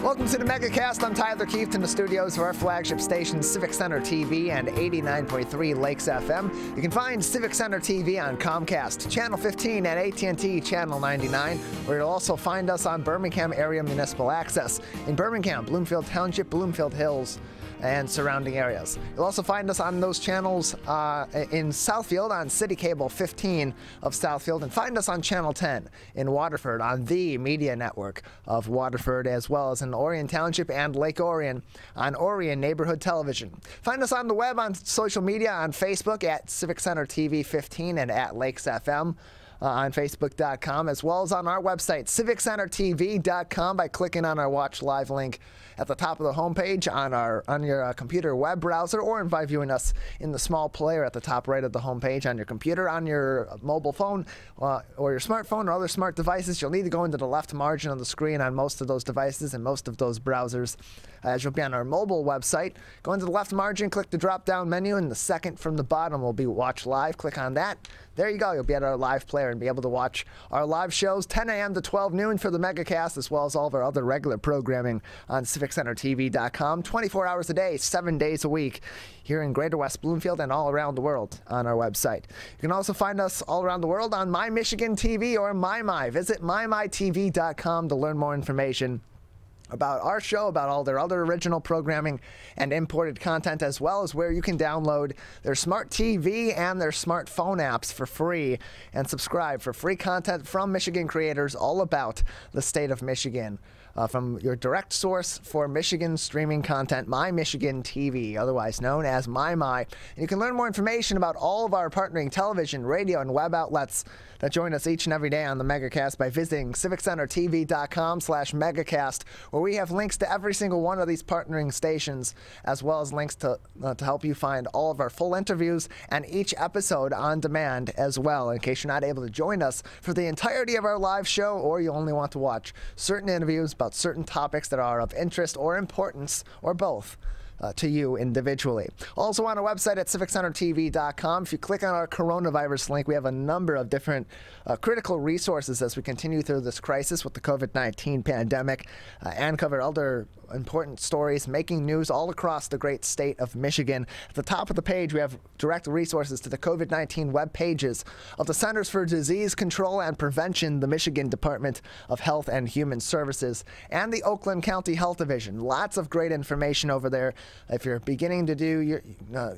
Welcome to the Megacast. I'm Tyler Keefe in the studios of our flagship station, Civic Center TV and 89.3 Lakes FM. You can find Civic Center TV on Comcast, Channel 15 and AT&T Channel 99, where you'll also find us on Birmingham Area Municipal Access in Birmingham, Bloomfield Township, Bloomfield Hills, and surrounding areas. You'll also find us on those channels in Southfield on City Cable 15 of Southfield, and find us on Channel 10 in Waterford on the media network of Waterford, as well as in Orion Township and Lake Orion on Orion Neighborhood Television. Find us on the web on social media on Facebook at Civic Center TV 15 and at Lakes FM. On Facebook.com, as well as on our website, civiccentertv.com, by clicking on our Watch Live link at the top of the homepage on your computer web browser, or by viewing us in the small player at the top right of the homepage on your computer, on your mobile phone, or your smartphone or other smart devices. You'll need to go into the left margin of the screen on most of those devices and most of those browsers. As you'll be on our mobile website, go into the left margin, click the drop-down menu, and the second from the bottom will be Watch Live. Click on that. There you go. You'll be at our live player and be able to watch our live shows 10 a.m. to 12 noon for the Megacast, as well as all of our other regular programming on civiccentertv.com, 24 hours a day, 7 days a week, here in Greater West Bloomfield and all around the world on our website. You can also find us all around the world on My Michigan TV or MyMy. Visit mymytv.com to learn more information about our show, about all their other original programming and imported content, as well as where you can download their smart TV and their smartphone apps for free and subscribe for free content from Michigan creators all about the state of Michigan. From your direct source for Michigan streaming content, My Michigan TV, otherwise known as MyMy. And you can learn more information about all of our partnering television, radio, and web outlets that join us each and every day on the Megacast by visiting civiccentertv.com/Megacast, where we have links to every single one of these partnering stations, as well as links to help you find all of our full interviews and each episode on demand as well, in case you're not able to join us for the entirety of our live show, or you only want to watch certain interviews about certain topics that are of interest or importance, or both, to you individually. Also on our website at civiccentertv.com, if you click on our coronavirus link, we have a number of different critical resources as we continue through this crisis with the COVID-19 pandemic, and cover other important stories making news all across the great state of Michigan. At the top of the page, we have direct resources to the COVID-19 web pages of the Centers for Disease Control and Prevention, the Michigan Department of Health and Human Services, and the Oakland County Health Division. Lots of great information over there. If you're beginning to do your,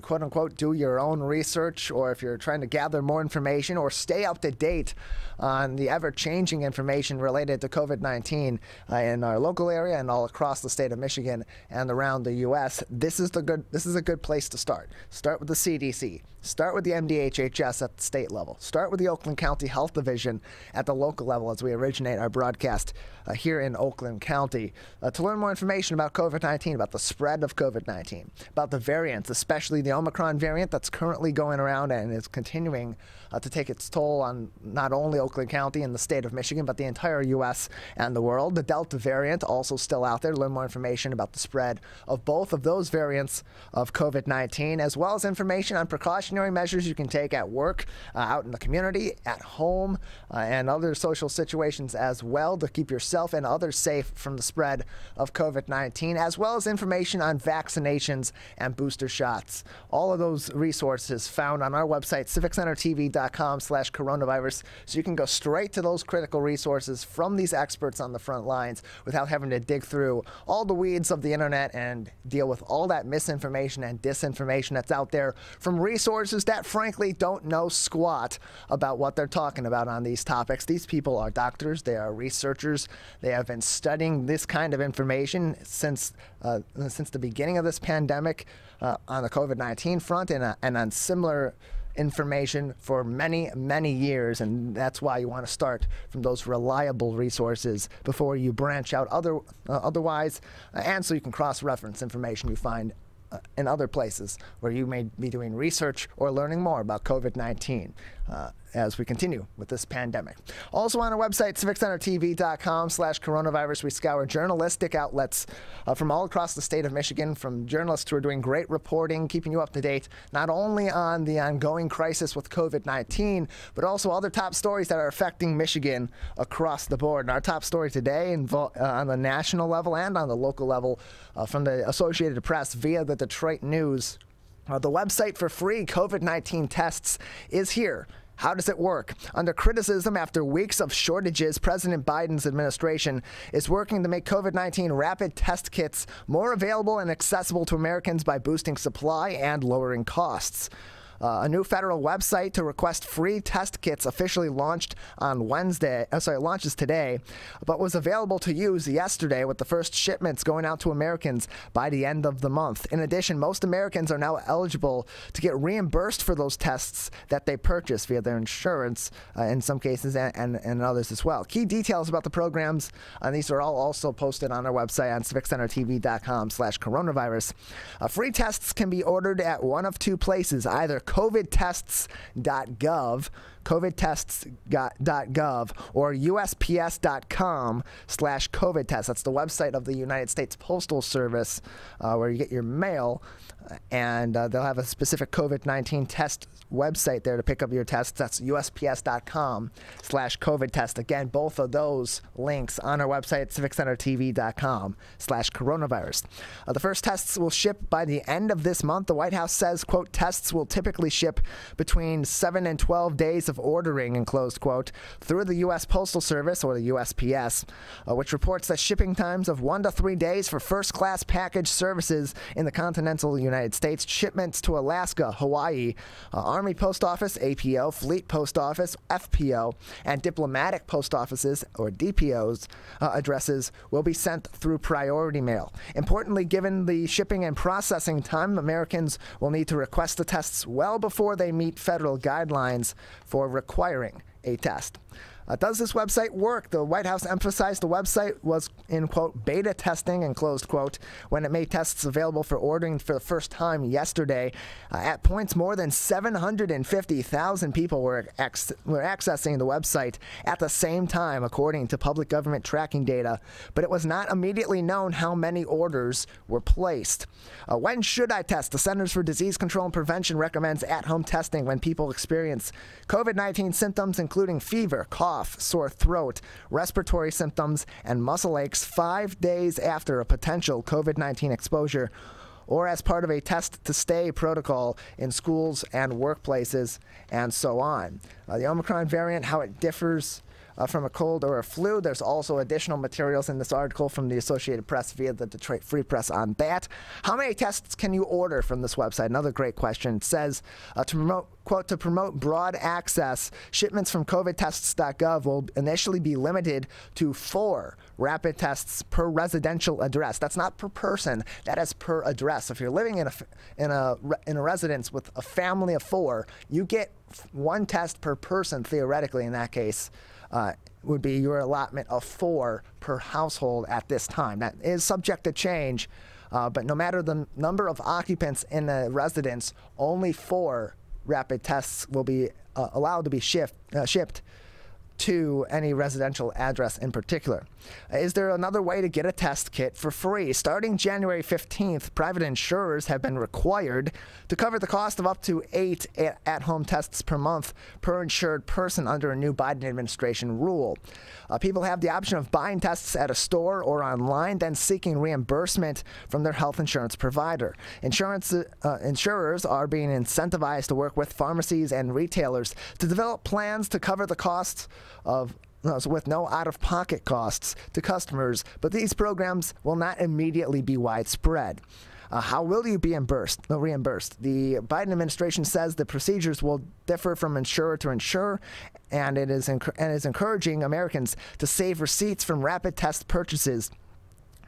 quote-unquote, do your own research, or if you're trying to gather more information or stay up to date on the ever-changing information related to COVID-19 in our local area and all across the state of Michigan and around the U.S., this is a good place to start. Start with the CDC. Start with the MDHHS at the state level. Start with the Oakland County Health Division at the local level as we originate our broadcast here in Oakland County. To learn more information about COVID-19, about the spread of COVID-19, about the variants, especially the Omicron variant that's currently going around and is continuing to take its toll on not only Oakland County and the state of Michigan, but the entire U.S. and the world. The Delta variant also still out there. Learn more information about the spread of both of those variants of COVID-19, as well as information on precautionary measures you can take at work, out in the community, at home, and other social situations as well, to keep yourself and others safe from the spread of COVID-19, as well as information on vaccinations and booster shots. All of those resources found on our website, civiccentertv.com/coronavirus, so you can go straight to those critical resources from these experts on the front lines without having to dig through all the weeds of the internet and deal with all that misinformation and disinformation that's out there from resources that frankly don't know squat about what they're talking about on these topics. These people are doctors, they are researchers, they have been studying this kind of information since the beginning of this pandemic on the COVID-19 front, and on similar information for many, many years, and that's why you want to start from those reliable resources before you branch out otherwise, and so you can cross-reference information you find in other places where you may be doing research or learning more about COVID-19. as we continue with this pandemic. Also on our website, civiccentertv.com/coronavirus, we scour journalistic outlets from all across the state of Michigan, from journalists who are doing great reporting, keeping you up to date, not only on the ongoing crisis with COVID-19, but also other top stories that are affecting Michigan across the board. And our top story today on the national level and on the local level from the Associated Press via the Detroit News. The website for free COVID-19 tests is here. How does it work? Under criticism after weeks of shortages, President Biden's administration is working to make COVID-19 rapid test kits more available and accessible to Americans by boosting supply and lowering costs. A new federal website to request free test kits officially launched on launches today, but was available to use yesterday, with the first shipments going out to Americans by the end of the month. In addition, most Americans are now eligible to get reimbursed for those tests that they purchase via their insurance, in some cases, and others as well. Key details about the programs, and these are all also posted on our website on civiccentertv.com/coronavirus. Free tests can be ordered at one of two places, either covidtests.gov, covidtests.gov, or usps.com/covidtest. That's the website of the United States Postal Service, where you get your mail, and they'll have a specific COVID-19 test website there to pick up your tests. That's usps.com/covidtest. Again, both of those links on our website, civiccentertv.com/coronavirus. The first tests will ship by the end of this month. The White House says, quote, tests will typically ship between 7 and 12 days of ordering, in closed quote, through the U.S. Postal Service, or the USPS, which reports that shipping times of 1 to 3 days for first-class package services in the continental United States. Shipments to Alaska, Hawaii, Army Post Office, APO, Fleet Post Office, FPO, and diplomatic post offices, or DPOs, addresses will be sent through priority mail. Importantly, given the shipping and processing time, Americans will need to request the tests well before they meet federal guidelines for requiring a test. Does this website work? The White House emphasized the website was in, quote, beta testing, in closed quote, when it made tests available for ordering for the first time yesterday. At points, more than 750,000 people were accessing the website at the same time, according to public government tracking data, but it was not immediately known how many orders were placed. When should I test? The Centers for Disease Control and Prevention recommends at-home testing when people experience COVID-19 symptoms, including fever, cough, sore throat, respiratory symptoms, and muscle aches 5 days after a potential COVID-19 exposure, or as part of a test-to-stay protocol in schools and workplaces, and so on. The Omicron variant, how it differs from a cold or a flu. There's also additional materials in this article from the Associated Press via the Detroit Free Press on that. How many tests can you order from this website? Another great question. It says, to promote broad access, shipments from covidtests.gov will initially be limited to 4 rapid tests per residential address. That's not per person. That is per address. If you're living in a residence with a family of 4, you get 1 test per person, theoretically, in that case. Would be your allotment of 4 per household at this time. That is subject to change, but no matter the number of occupants in the residence, only 4 rapid tests will be allowed to be shipped to any residential address in particular. Is there another way to get a test kit for free? Starting January 15th, private insurers have been required to cover the cost of up to 8 at-home tests per month per insured person under a new Biden administration rule. People have the option of buying tests at a store or online, then seeking reimbursement from their health insurance provider. Insurers are being incentivized to work with pharmacies and retailers to develop plans to cover the costs with no out-of-pocket costs to customers, but these programs will not immediately be widespread. How will you be reimbursed? The Biden administration says the procedures will differ from insurer to insurer, and it is encouraging Americans to save receipts from rapid test purchases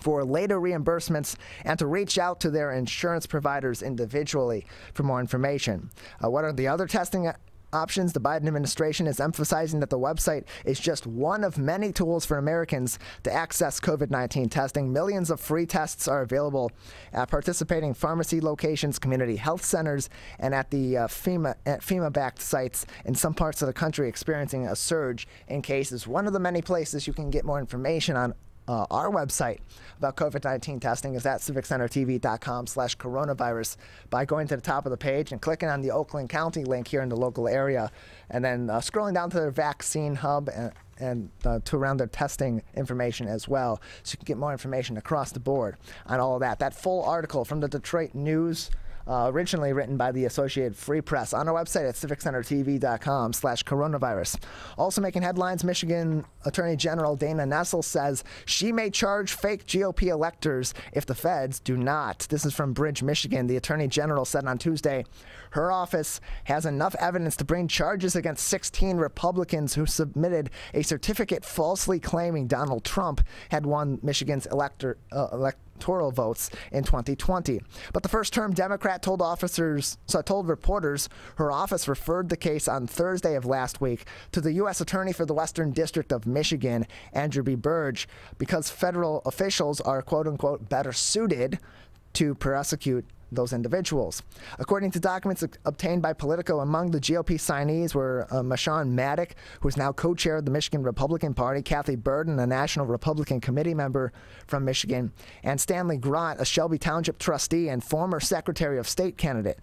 for later reimbursements and to reach out to their insurance providers individually for more information. What are the other testing options, the Biden administration is emphasizing that the website is just one of many tools for Americans to access COVID-19 testing. Millions of free tests are available at participating pharmacy locations, community health centers, and at the FEMA-backed sites in some parts of the country experiencing a surge in cases. One of the many places you can get more information on our website about COVID-19 testing is at civiccentertv.com/coronavirus by going to the top of the page and clicking on the Oakland County link here in the local area, and then scrolling down to their vaccine hub and to around their testing information as well, so you can get more information across the board on all of that. That full article from the Detroit News, originally written by the Associated Free Press, on our website at civiccentertv.com/coronavirus. Also making headlines, Michigan Attorney General Dana Nessel says she may charge fake GOP electors if the feds do not. This is from Bridge, Michigan. The Attorney General said on Tuesday her office has enough evidence to bring charges against 16 Republicans who submitted a certificate falsely claiming Donald Trump had won Michigan's electoral votes in 2020. But the first-term Democrat told reporters her office referred the case on Thursday of last week to the U.S. Attorney for the Western District of Michigan, Andrew B. Burge, because federal officials are, quote-unquote, better suited to prosecute those individuals. According to documents obtained by Politico, among the GOP signees were Mashawn Maddock, who is now co-chair of the Michigan Republican Party, Kathy Burden, a National Republican Committee member from Michigan, and Stanley Grott, a Shelby Township trustee and former Secretary of State candidate.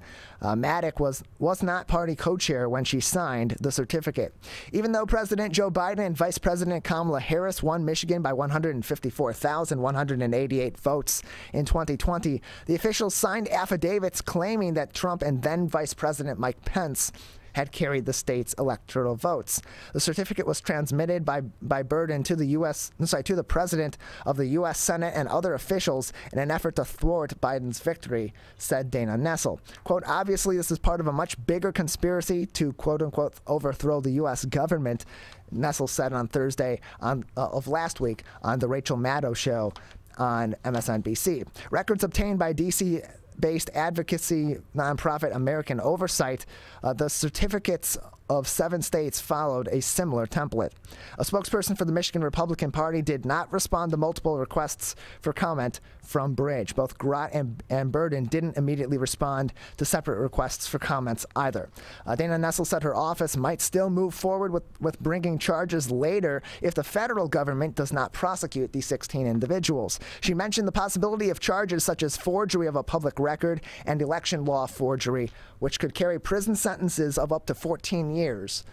Maddock was not party co-chair when she signed the certificate. Even though President Joe Biden and Vice President Kamala Harris won Michigan by 154,188 votes in 2020, the officials signed affidavits claiming that Trump and then Vice President Mike Pence had carried the state's electoral votes. The certificate was transmitted by Burden to the President of the U.S. Senate and other officials in an effort to thwart Biden's victory, said Dana Nessel. Quote, obviously this is part of a much bigger conspiracy to, quote-unquote, overthrow the U.S. government, Nessel said on Thursday of last week on The Rachel Maddow Show on MSNBC. Records obtained by D.C.-based advocacy nonprofit American Oversight, the certificates of 7 states followed a similar template. A spokesperson for the Michigan Republican Party did not respond to multiple requests for comment from Bridge. Both Grott and Burden didn't immediately respond to separate requests for comments either. Dana Nessel said her office might still move forward with bringing charges later if the federal government does not prosecute these 16 individuals. She mentioned the possibility of charges such as forgery of a public record and election law forgery, which could carry prison sentences of up to 14 years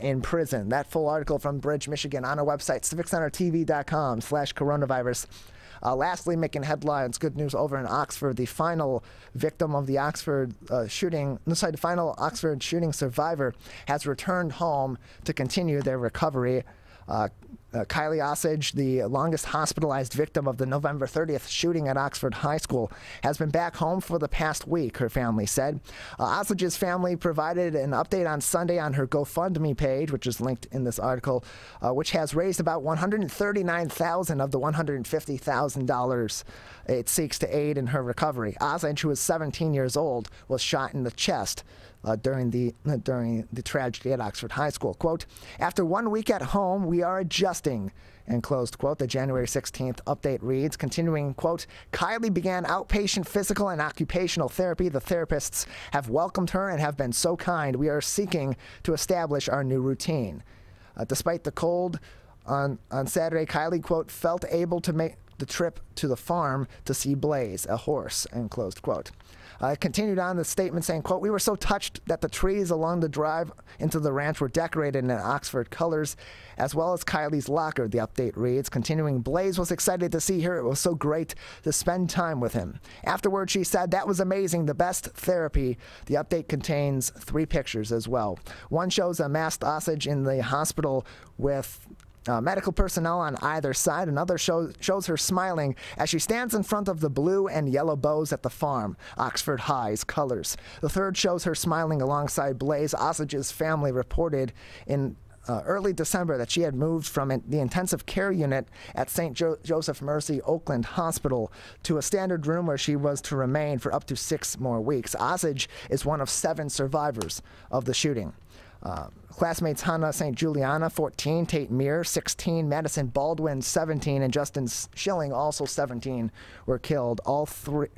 in prison. That full article from Bridge, Michigan on our website, civiccentertv.com/coronavirus. Lastly, making headlines, good news over in Oxford. The final victim of the Oxford shooting, the final Oxford shooting survivor has returned home to continue their recovery. Kylie Osage, the longest hospitalized victim of the November 30th shooting at Oxford High School, has been back home for the past week, her family said. Osage's family provided an update on Sunday on her GoFundMe page, which is linked in this article, which has raised about $139,000 of the $150,000 it seeks to aid in her recovery. Osage, who is 17 years old, was shot in the chest during the tragedy at Oxford High School. Quote, after 1 week at home, we are adjusting, and closed quote. The January 16th update reads, continuing, quote, Kylie began outpatient physical and occupational therapy. The therapists have welcomed her and have been so kind. We are seeking to establish our new routine. Despite the cold on Saturday, Kylie, quote, felt able to make the trip to the farm to see Blaze, a horse, and closed quote. Continued on the statement saying, quote, we were so touched that the trees along the drive into the ranch were decorated in Oxford colors, as well as Kylie's locker, the update reads. Continuing, Blaze was excited to see her. It was so great to spend time with him. Afterwards, she said, that was amazing, the best therapy. The update contains 3 pictures as well. One shows a masked Osage in the hospital with medical personnel on either side. Another shows her smiling as she stands in front of the blue and yellow bows at the farm, Oxford High's colors. The third shows her smiling alongside Blaze. Osage's family reported in early December that she had moved from the intensive care unit at St. Joseph Mercy Oakland Hospital to a standard room where she was to remain for up to 6 more weeks. Osage is one of 7 survivors of the shooting. Classmates Hannah St. Juliana, 14, Tate Meir, 16, Madison Baldwin, 17, and Justin Schilling, also 17, were killed. All three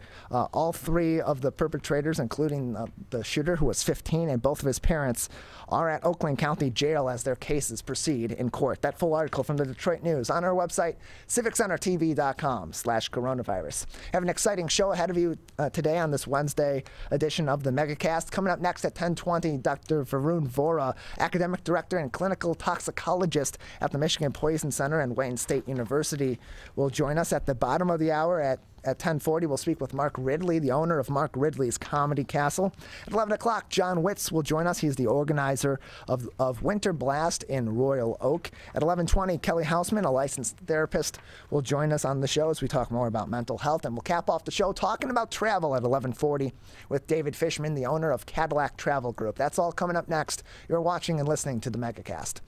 of the perpetrators, including the shooter, who was 15, and both of his parents, are at Oakland County Jail as their cases proceed in court. That full article from the Detroit News on our website, civiccentertv.com/coronavirus. Have an exciting show ahead of you today on this Wednesday edition of the Megacast. Coming up next at 10:20, Dr. Varun Vohra, academic director and clinical toxicologist at the Michigan Poison Center and Wayne State University, will join us at the bottom of the hour at 10:40. We'll speak with Mark Ridley, the owner of Mark Ridley's Comedy Castle. At 11 o'clock, Jon Witz will join us. He's the organizer of Winter Blast in Royal Oak. At 11:20, Kelly Houseman, a licensed therapist, will join us on the show as we talk more about mental health. And we'll cap off the show talking about travel at 11:40 with David Fishman, the owner of Cadillac Travel Group. That's all coming up next. You're watching and listening to the Megacast.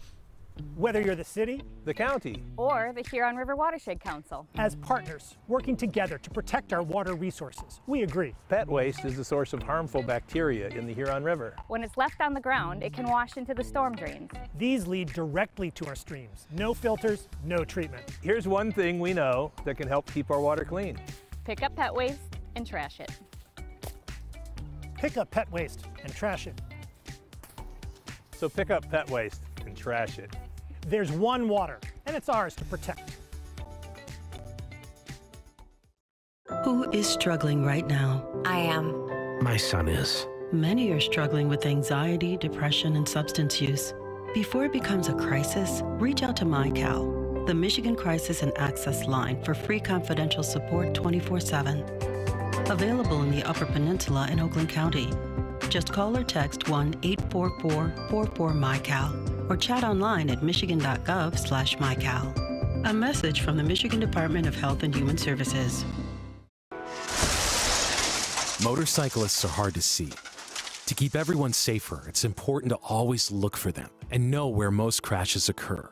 Whether you're the city, the county, or the Huron River Watershed Council. As partners working together to protect our water resources, we agree. Pet waste is the source of harmful bacteria in the Huron River. When it's left on the ground, it can wash into the storm drains. These lead directly to our streams. No filters, no treatment. Here's one thing we know that can help keep our water clean. Pick up pet waste and trash it. Pick up pet waste and trash it. So pick up pet waste and trash it. There's one water, and it's ours to protect. Who is struggling right now? I am. My son is. Many are struggling with anxiety, depression, and substance use. Before it becomes a crisis, reach out to MyCal, the Michigan Crisis and Access Line, for free confidential support 24/7. Available in the Upper Peninsula and Oakland County. Just call or text 1-844-44-MyCal or chat online at michigan.gov/MyCal. A message from the Michigan Department of Health and Human Services. Motorcyclists are hard to see. To keep everyone safer, it's important to always look for them and know where most crashes occur.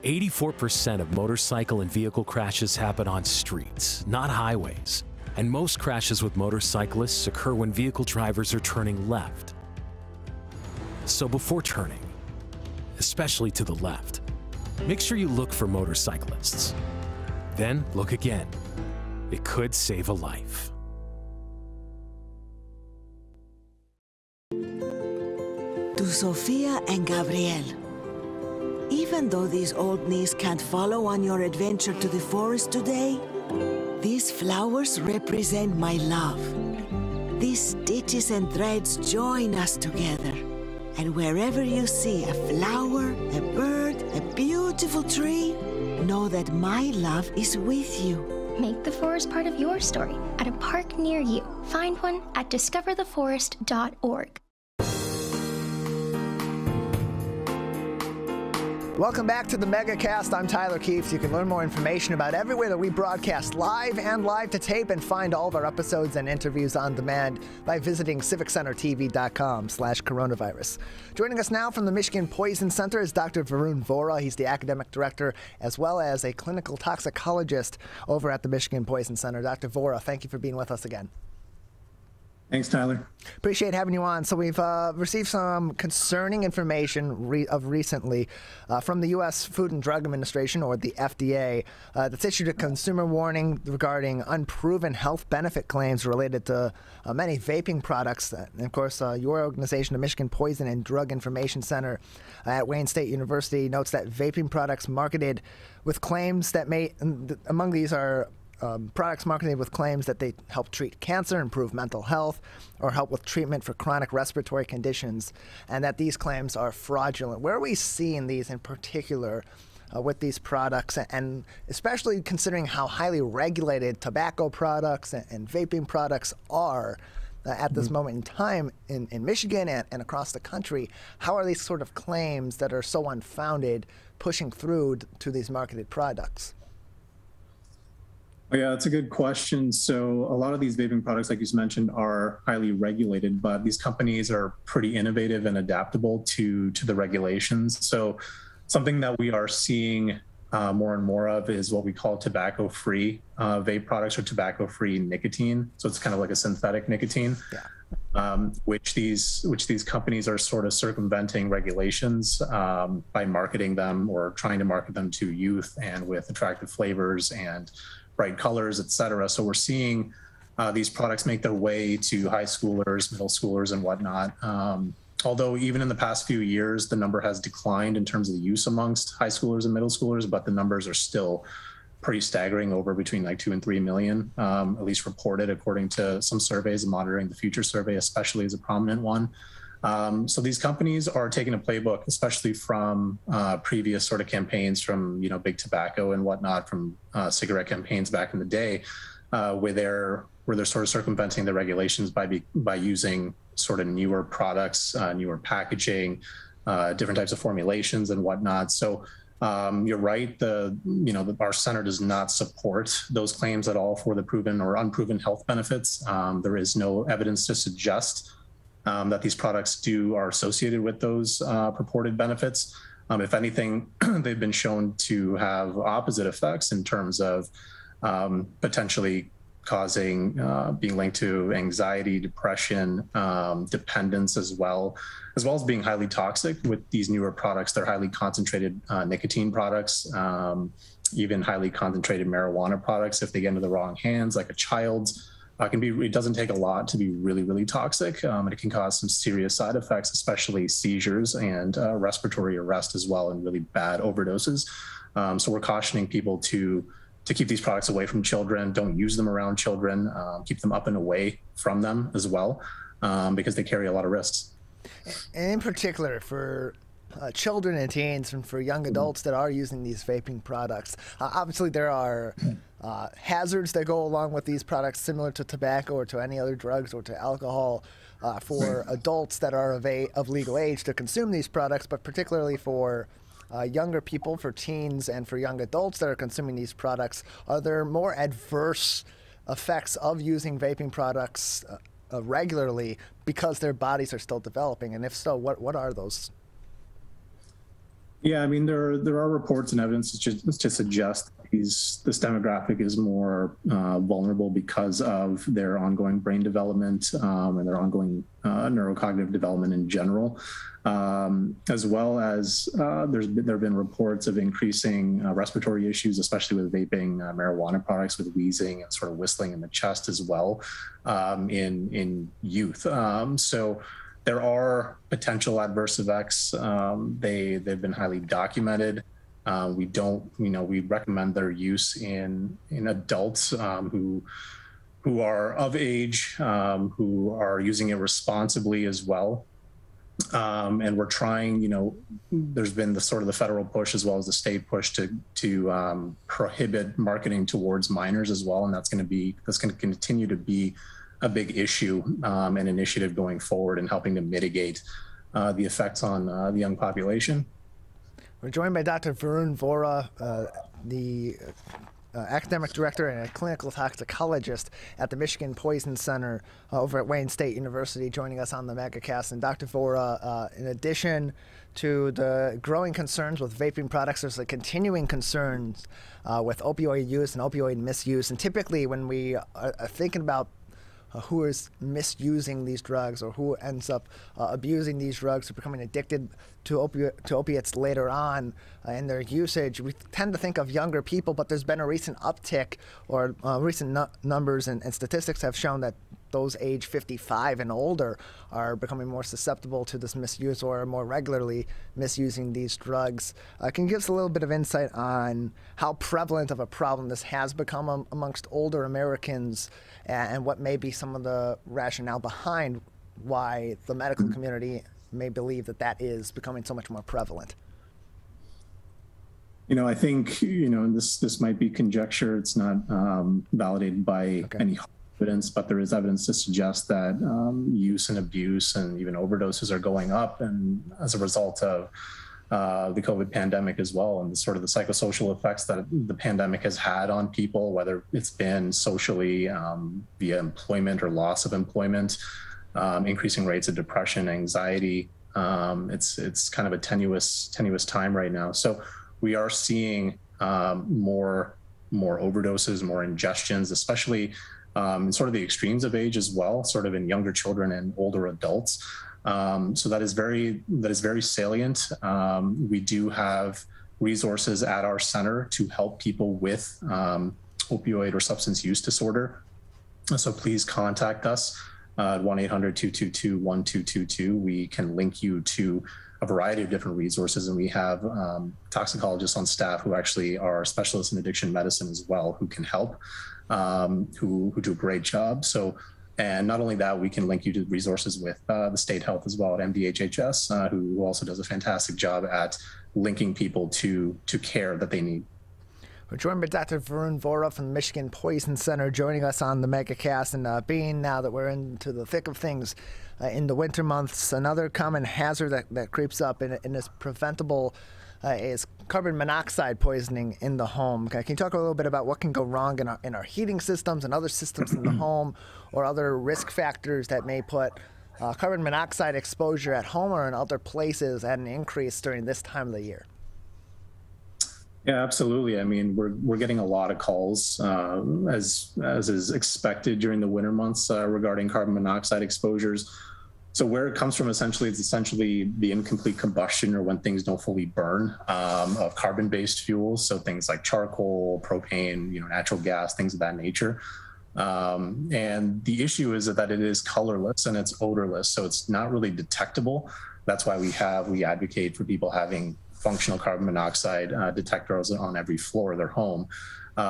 84% of motorcycle and vehicle crashes happen on streets, not highways. And most crashes with motorcyclists occur when vehicle drivers are turning left. So before turning, especially to the left, make sure you look for motorcyclists. Then look again. It could save a life. To Sophia and Gabriel, even though these old knees can't follow on your adventure to the forest today, these flowers represent my love. These stitches and threads join us together. And wherever you see a flower, a bird, a beautiful tree, know that my love is with you. Make the forest part of your story at a park near you. Find one at discovertheforest.org. Welcome back to the Megacast. I'm Tyler Keefe. You can learn more information about everywhere that we broadcast live and live to tape, and find all of our episodes and interviews on demand by visiting civiccentertv.com/coronavirus. Joining us now from the Michigan Poison Center is Dr. Varun Vohra. He's the academic director as well as a clinical toxicologist over at the Michigan Poison Center. Dr. Vohra, thank you for being with us again. Thanks, Tyler. Appreciate having you on. So we've received some concerning information recently from the U.S. Food and Drug Administration, or the FDA, that's issued a consumer warning regarding unproven health benefit claims related to many vaping products. And of course, your organization, the Michigan Poison and Drug Information Center at Wayne State University, notes that vaping products marketed with claims that among these are products marketed with claims that they help treat cancer, improve mental health, or help with treatment for chronic respiratory conditions, and that these claims are fraudulent. Where are we seeing these in particular with these products, and especially considering how highly regulated tobacco products and vaping products are at this moment in time in Michigan and across the country? How are these sort of claims that are so unfounded pushing through to these marketed products? Yeah, that's a good question. So a lot of these vaping products, like you mentioned, are highly regulated, but these companies are pretty innovative and adaptable to the regulations. So something that we are seeing more and more of is what we call tobacco-free vape products, or tobacco-free nicotine. So it's kind of like a synthetic nicotine. Yeah. which these companies are sort of circumventing regulations by marketing them or trying to market them to youth and with attractive flavors and bright colors, et cetera. So we're seeing these products make their way to high schoolers, middle schoolers, and whatnot. Although even in the past few years, the number has declined in terms of the use amongst high schoolers and middle schoolers, but the numbers are still pretty staggering, over between like 2 and 3 million, at least reported according to some surveys. Monitoring the Future survey especially is a prominent one. So these companies are taking a playbook, especially from previous sort of campaigns from, big tobacco and whatnot, from cigarette campaigns back in the day, where they're sort of circumventing the regulations by using sort of newer products, newer packaging, different types of formulations and whatnot. So you're right. Our center does not support those claims at all for the proven or unproven health benefits. There is no evidence to suggest that these products are associated with those purported benefits. If anything, they've been shown to have opposite effects in terms of potentially causing, being linked to anxiety, depression, dependence as well as being highly toxic with these newer products. They're highly concentrated nicotine products, even highly concentrated marijuana products. If they get into the wrong hands, like a child's, it doesn't take a lot to be really, really toxic. And it can cause some serious side effects, especially seizures and respiratory arrest as well, and really bad overdoses. So we're cautioning people to keep these products away from children. Don't use them around children. Keep them up and away from them as well, because they carry a lot of risks. In particular, for children and teens and for young adults that are using these vaping products, obviously there are hazards that go along with these products, similar to tobacco or to any other drugs or to alcohol, for adults that are of legal age to consume these products, but particularly for younger people, for teens and for young adults that are consuming these products. Are there more adverse effects of using vaping products regularly because their bodies are still developing? And if so, what are those? Yeah, I mean, there are reports and evidence to suggest this demographic is more vulnerable because of their ongoing brain development and their ongoing neurocognitive development in general, as well as there have been reports of increasing respiratory issues, especially with vaping marijuana products, with wheezing and sort of whistling in the chest as well, in youth. So there are potential adverse effects. They've been highly documented. We recommend their use in adults who are of age, who are using it responsibly as well. And we're trying, there's been the federal push as well as the state push to prohibit marketing towards minors as well. And that's going to continue to be a big issue and initiative going forward in helping to mitigate the effects on the young population. We're joined by Dr. Varun Vohra, the academic director and a clinical toxicologist at the Michigan Poison Center over at Wayne State University, joining us on the Megacast. And Dr. Vohra, in addition to the growing concerns with vaping products, there's the continuing concerns with opioid use and opioid misuse. And typically when we are thinking about who is misusing these drugs or who ends up abusing these drugs or becoming addicted to opiates later on in their usage, we tend to think of younger people, but there's been a recent uptick, or recent numbers and statistics have shown that those age 55 and older are becoming more susceptible to this misuse or are more regularly misusing these drugs. Can you give us a little bit of insight on how prevalent of a problem this has become amongst older Americans, and what may be some of the rationale behind why the medical community may believe that is becoming so much more prevalent? I think, this might be conjecture. It's not validated by any evidence, but there is evidence to suggest that use and abuse and even overdoses are going up, and as a result of the COVID pandemic as well, and the psychosocial effects that the pandemic has had on people, whether it's been socially via employment or loss of employment, increasing rates of depression, anxiety. It's kind of a tenuous time right now. So we are seeing more overdoses, more ingestions, especially and sort of the extremes of age as well, sort of in younger children and older adults. So that is very salient. We do have resources at our center to help people with opioid or substance use disorder. So please contact us at 1-800-222-1222. We can link you to a variety of different resources, and we have toxicologists on staff who actually are specialists in addiction medicine as well, who can help, who do a great job. So, and not only that, we can link you to resources with the state health as well at MDHHS, who also does a fantastic job at linking people to care that they need. We're joined by Dr. Varun Vohra from the Michigan Poison Center, joining us on the Megacast. And being now that we're into the thick of things in the winter months, another common hazard that creeps up and is preventable is carbon monoxide poisoning in the home. Can you talk a little bit about what can go wrong in our heating systems and other systems in the home, or other risk factors that may put carbon monoxide exposure at home or in other places at an increase during this time of the year? Yeah, absolutely. I mean, we're getting a lot of calls, as is expected during the winter months, regarding carbon monoxide exposures. So where it comes from, it's essentially the incomplete combustion, or when things don't fully burn, of carbon-based fuels. So things like charcoal, propane, natural gas, things of that nature. And the issue is that it is colorless and it's odorless, so it's not really detectable. That's why we advocate for people having functional carbon monoxide detectors on every floor of their home.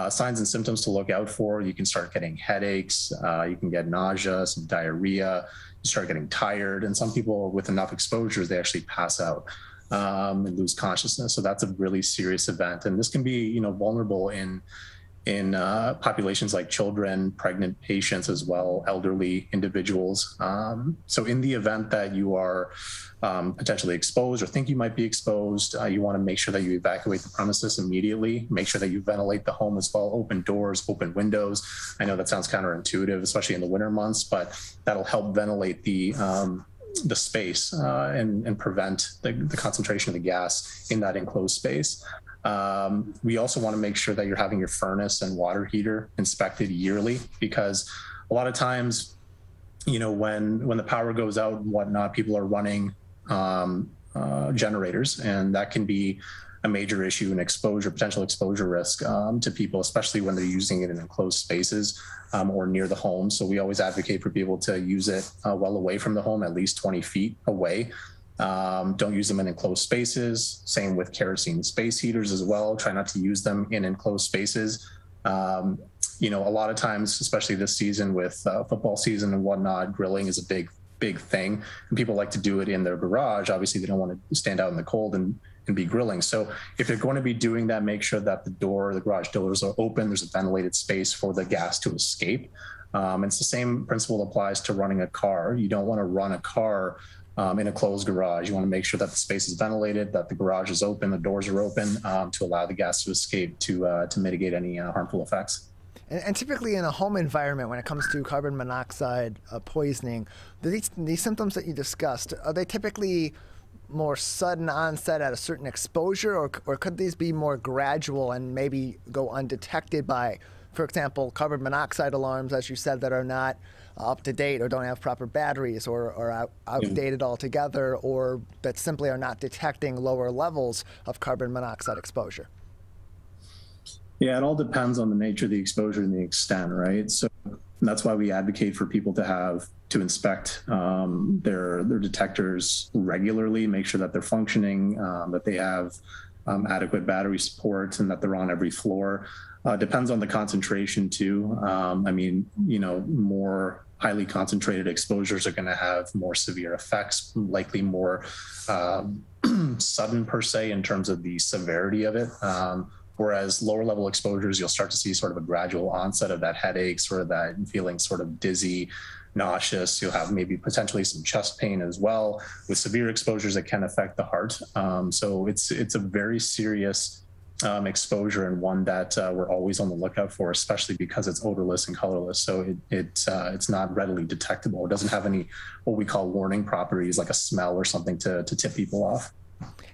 Signs and symptoms to look out for: you can start getting headaches, you can get nausea, some diarrhea, you start getting tired, and some people with enough exposures, they actually pass out and lose consciousness. So that's a really serious event, and this can be vulnerable in populations like children, pregnant patients as well, elderly individuals. So in the event that you are potentially exposed or think you might be exposed, you want to make sure that you evacuate the premises immediately. Make sure that you ventilate the home as well, open doors, open windows. I know that sounds counterintuitive, especially in the winter months, but that'll help ventilate the space and prevent the concentration of the gas in that enclosed space. We also want to make sure that you're having your furnace and water heater inspected yearly, because a lot of times, when the power goes out and whatnot, people are running generators, and that can be a major issue and potential exposure risk to people, especially when they're using it in enclosed spaces or near the home. So we always advocate for people to use it well away from the home, at least 20 feet away. Don't use them in enclosed spaces. Same with kerosene space heaters as well. Try not to use them in enclosed spaces. A lot of times, especially this season with football season and whatnot, grilling is a big thing. And people like to do it in their garage. Obviously, they don't want to stand out in the cold and be grilling. So if you're going to be doing that, make sure that the garage doors are open. There's a ventilated space for the gas to escape. And it's the same principle applies to running a car. You don't want to run a car in a closed garage. You want to make sure that the space is ventilated, that the garage is open, the doors are open, to allow the gas to escape to mitigate any harmful effects. And typically in a home environment, when it comes to carbon monoxide poisoning, these symptoms that you discussed, are they typically more sudden onset at a certain exposure, or could these be more gradual and maybe go undetected by, for example, carbon monoxide alarms, as you said, that are not up to date or don't have proper batteries or are outdated altogether, or that simply are not detecting lower levels of carbon monoxide exposure? Yeah, it all depends on the nature of the exposure and the extent, right? So that's why we advocate for people to inspect their detectors regularly, make sure that they're functioning, that they have adequate battery support, and that they're on every floor. Depends on the concentration too. More highly concentrated exposures are going to have more severe effects, likely more sudden per se in terms of the severity of it. Whereas lower level exposures, you'll start to see sort of a gradual onset of that headache, sort of that feeling sort of dizzy, nauseous. You'll have maybe potentially some chest pain as well. With severe exposures, it can affect the heart. So it's a very serious exposure, and one that we're always on the lookout for, especially because it's odorless and colorless. So it's not readily detectable. It doesn't have any what we call warning properties, like a smell or something to tip people off.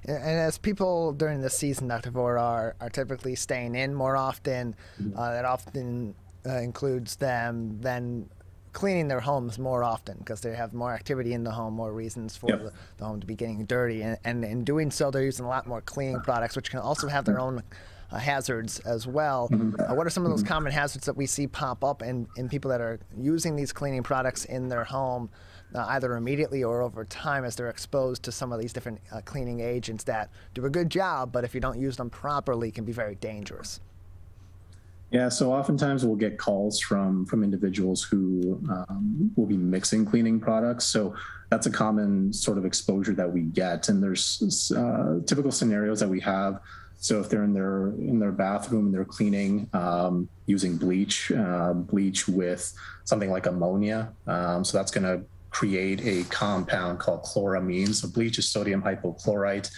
And as people during the season, Dr. Vohra, are typically staying in more often, that often includes them then cleaning their homes more often because they have more activity in the home, more reasons for the home to be getting dirty. And in doing so, they're using a lot more cleaning products, which can also have their own hazards as well. What are some of those common hazards that we see pop up in people that are using these cleaning products in their home, either immediately or over time as they're exposed to some of these different cleaning agents that do a good job, but if you don't use them properly, can be very dangerous? Yeah, so oftentimes we'll get calls from individuals who will be mixing cleaning products. So that's a common sort of exposure that we get. And there's typical scenarios that we have. So if they're in their bathroom and they're cleaning using bleach with something like ammonia, so that's going to create a compound called chloramine. So bleach is sodium hypochlorite.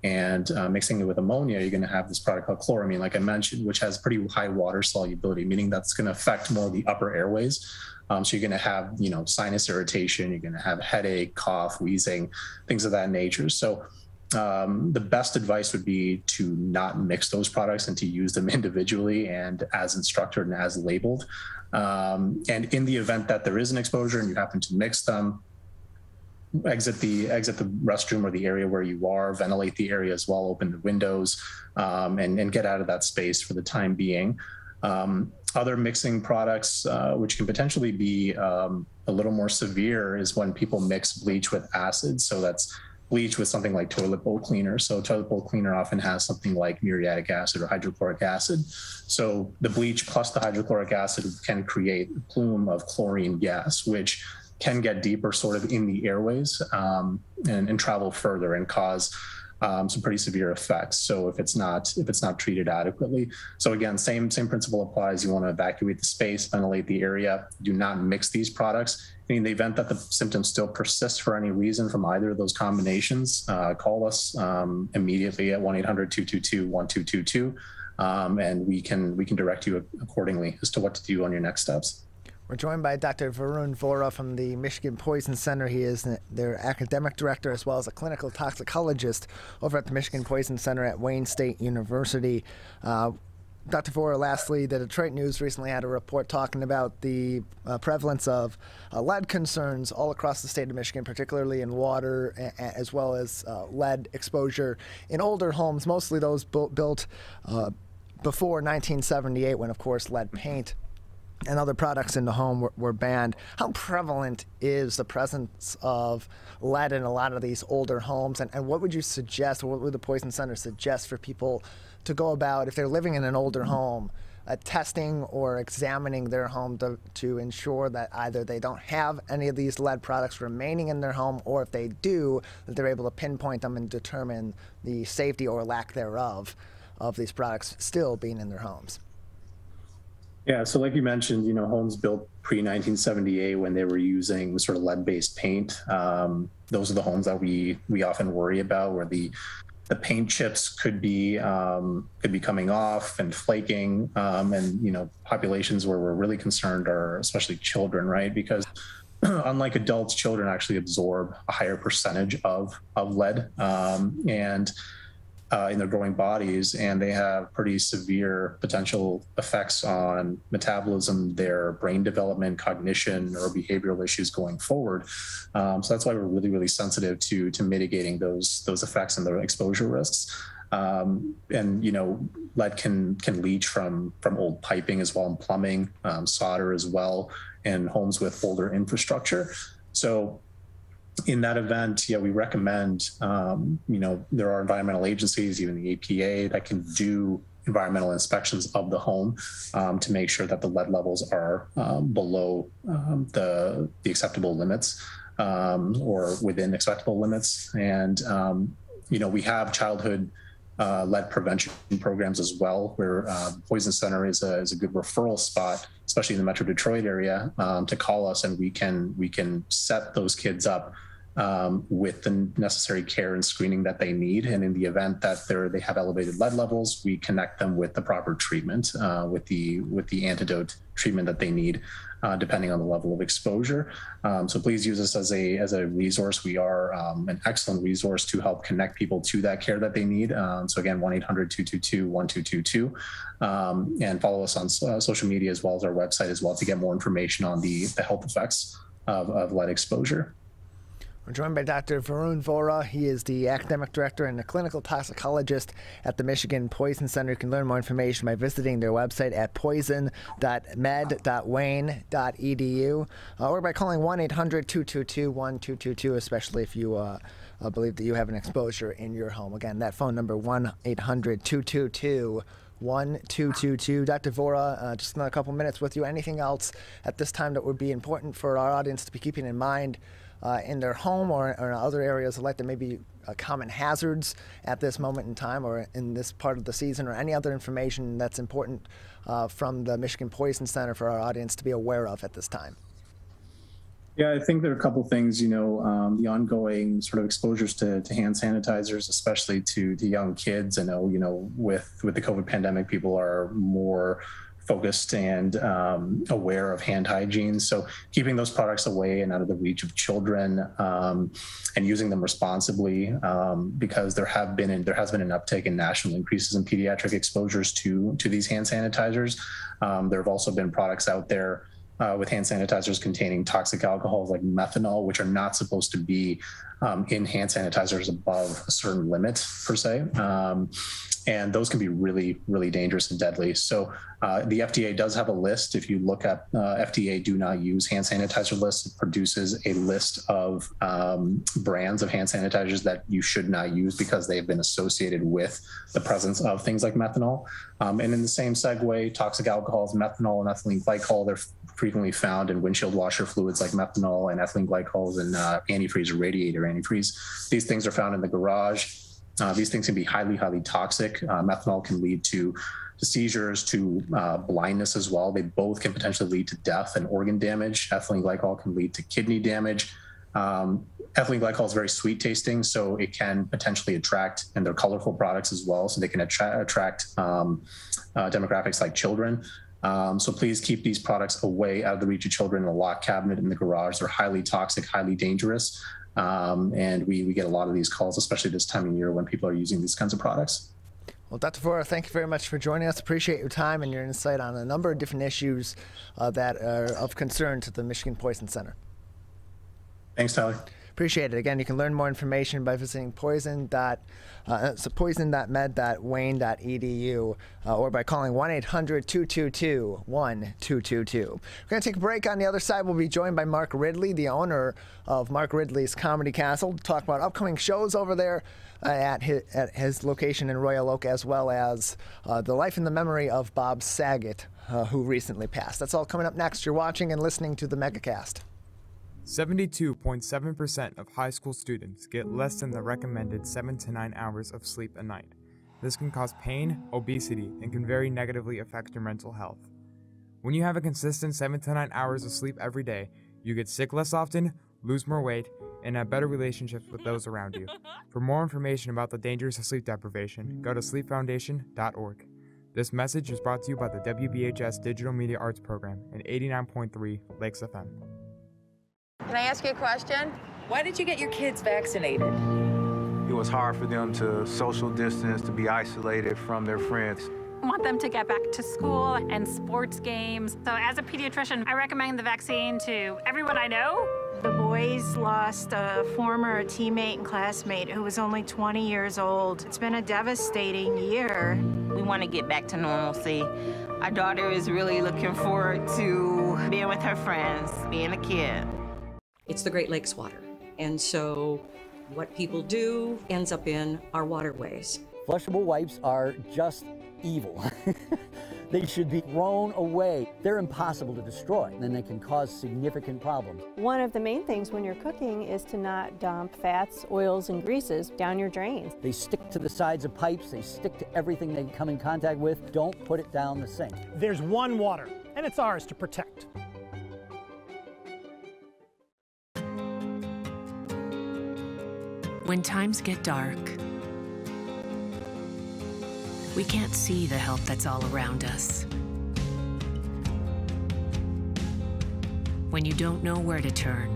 And mixing it with ammonia, you're going to have this product called chloramine, like I mentioned, which has pretty high water solubility, meaning that's going to affect more of the upper airways. So you're going to have, sinus irritation, you're going to have headache, cough, wheezing, things of that nature. So the best advice would be to not mix those products and to use them individually and as instructed and as labeled. And in the event that there is an exposure and you happen to mix them, exit the restroom or the area where you are, ventilate the area as well, open the windows, and get out of that space for the time being. Other mixing products, which can potentially be a little more severe, is when people mix bleach with acid. So that's bleach with something like toilet bowl cleaner. So toilet bowl cleaner often has something like muriatic acid or hydrochloric acid. So the bleach plus the hydrochloric acid can create a plume of chlorine gas, which can get deeper sort of in the airways and travel further and cause some pretty severe effects. So if it's not treated adequately. So again, same principle applies. You want to evacuate the space, ventilate the area, do not mix these products. In the event that the symptoms still persist for any reason from either of those combinations, call us immediately at 1-800-222-1222, and we can direct you accordingly as to what to do on your next steps. We're joined by Dr. Varun Vohra from the Michigan Poison Center. He is their academic director as well as a clinical toxicologist over at the Michigan Poison Center at Wayne State University. Dr. Vohra, lastly, the Detroit News recently had a report talking about the prevalence of lead concerns all across the state of Michigan, particularly in water, as well as lead exposure in older homes, mostly those built before 1978, when, of course, lead paint and other products in the home were banned. How prevalent is the presence of lead in a lot of these older homes? And what would you suggest, or what would the Poison Center suggest for people to go about if they're living in an older home, testing or examining their home to ensure that either they don't have any of these lead products remaining in their home, or if they do, that they're able to pinpoint them and determine the safety or lack thereof of these products still being in their homes? Yeah, so like you mentioned, homes built pre-1978 when they were using sort of lead-based paint, those are the homes that we often worry about, where the paint chips could be coming off and flaking, and populations where we're really concerned are especially children, right? Because unlike adults, children actually absorb a higher percentage of lead in their growing bodies, and they have pretty severe potential effects on metabolism, their brain development, cognition, or behavioral issues going forward. So that's why we're really, really sensitive to mitigating those effects and the exposure risks. And lead can leach from old piping as well, and plumbing, solder as well, and homes with older infrastructure. So in that event, we recommend, there are environmental agencies, even the EPA, that can do environmental inspections of the home to make sure that the lead levels are below the acceptable limits or within acceptable limits. And, we have childhood lead prevention programs as well, where Poison Center is a good referral spot, especially in the Metro Detroit area, to call us, and we can set those kids up with the necessary care and screening that they need. And in the event that they have elevated lead levels, we connect them with the proper treatment, with the antidote treatment that they need, depending on the level of exposure. So please use us as a resource. We are an excellent resource to help connect people to that care that they need. So again, 1-800-222-1222, and follow us on social media as well as our website as well to get more information on the health effects of lead exposure. We're joined by Dr. Varun Vohra. He is the academic director and a clinical toxicologist at the Michigan Poison Center. You can learn more information by visiting their website at poison.med.wane.edu or by calling 1-800-222-1222, especially if you believe that you have an exposure in your home. Again, that phone number, 1-800-222-1222. Dr. Vohra, just another couple minutes with you. Anything else at this time that would be important for our audience to be keeping in mind in their home or in other areas of life that may be common hazards at this moment in time or in this part of the season, or any other information that's important from the Michigan Poison Center for our audience to be aware of at this time? Yeah, I think there are a couple things, the ongoing sort of exposures to hand sanitizers, especially to young kids. I know, with the COVID pandemic, people are more focused and aware of hand hygiene. So keeping those products away and out of the reach of children, and using them responsibly, because there has been an uptick in national increases in pediatric exposures to these hand sanitizers. There have also been products out there with hand sanitizers containing toxic alcohols like methanol, which are not supposed to be in hand sanitizers above a certain limit per se. And those can be really, really dangerous and deadly. So the FDA does have a list. If you look at FDA do not use hand sanitizer list, it produces a list of brands of hand sanitizers that you should not use because they've been associated with the presence of things like methanol. And in the same segue, toxic alcohols, methanol and ethylene glycol, they're frequently found in windshield washer fluids like methanol and ethylene glycols and antifreeze or radiator antifreeze. These things are found in the garage. These things can be highly, highly toxic. Methanol can lead to seizures, to blindness as well. They both can potentially lead to death and organ damage. Ethylene glycol can lead to kidney damage. Ethylene glycol is very sweet tasting, so it can potentially attract, and they're colorful products as well, so they can attract demographics like children. So please keep these products away out of the reach of children in a locked cabinet in the garage. They're highly toxic, highly dangerous. And we get a lot of these calls, especially this time of year when people are using these kinds of products. Well, Dr. Vohra, thank you very much for joining us. Appreciate your time and your insight on a number of different issues that are of concern to the Michigan Poison Center. Thanks, Tyler. Appreciate it. Again, you can learn more information by visiting poison.med.wane.edu or by calling 1-800-222-1222. We're going to take a break. On the other side, we'll be joined by Mark Ridley, the owner of Mark Ridley's Comedy Castle, to talk about upcoming shows over there at his location in Royal Oak, as well as the life and the memory of Bob Saget, who recently passed. That's all coming up next. You're watching and listening to the Megacast. 72.7% of high school students get less than the recommended 7 to 9 hours of sleep a night. This can cause pain, obesity, and can very negatively affect your mental health. When you have a consistent 7 to 9 hours of sleep every day, you get sick less often, lose more weight, and have better relationships with those around you. For more information about the dangers of sleep deprivation, go to sleepfoundation.org. This message is brought to you by the WBHS Digital Media Arts Program and 89.3 Lakes FM. Can I ask you a question? Why did you get your kids vaccinated? It was hard for them to social distance, to be isolated from their friends. I want them to get back to school and sports games. So as a pediatrician, I recommend the vaccine to everyone I know. The boys lost a former teammate and classmate who was only 20 years old. It's been a devastating year. We want to get back to normalcy. Our daughter is really looking forward to being with her friends, being a kid. It's the Great Lakes water, and so what people do ends up in our waterways. Flushable wipes are just evil. They should be thrown away. They're impossible to destroy, and they can cause significant problems. One of the main things when you're cooking is to not dump fats, oils, and greases down your drains. They stick to the sides of pipes, they stick to everything they come in contact with. Don't put it down the sink. There's one water, and it's ours to protect. When times get dark, we can't see the help that's all around us. When you don't know where to turn,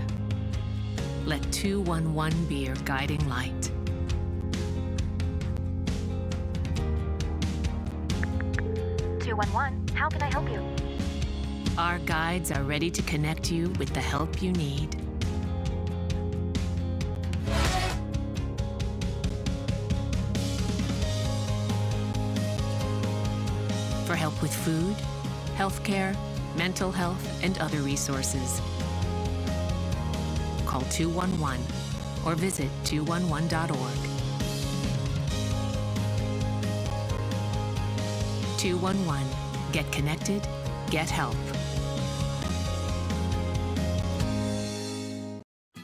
let 211 be your guiding light. How can I help you? Our guides are ready to connect you with the help you need. For help with food, healthcare, mental health, and other resources, call 211 or visit 211.org. 211. Get connected, get help.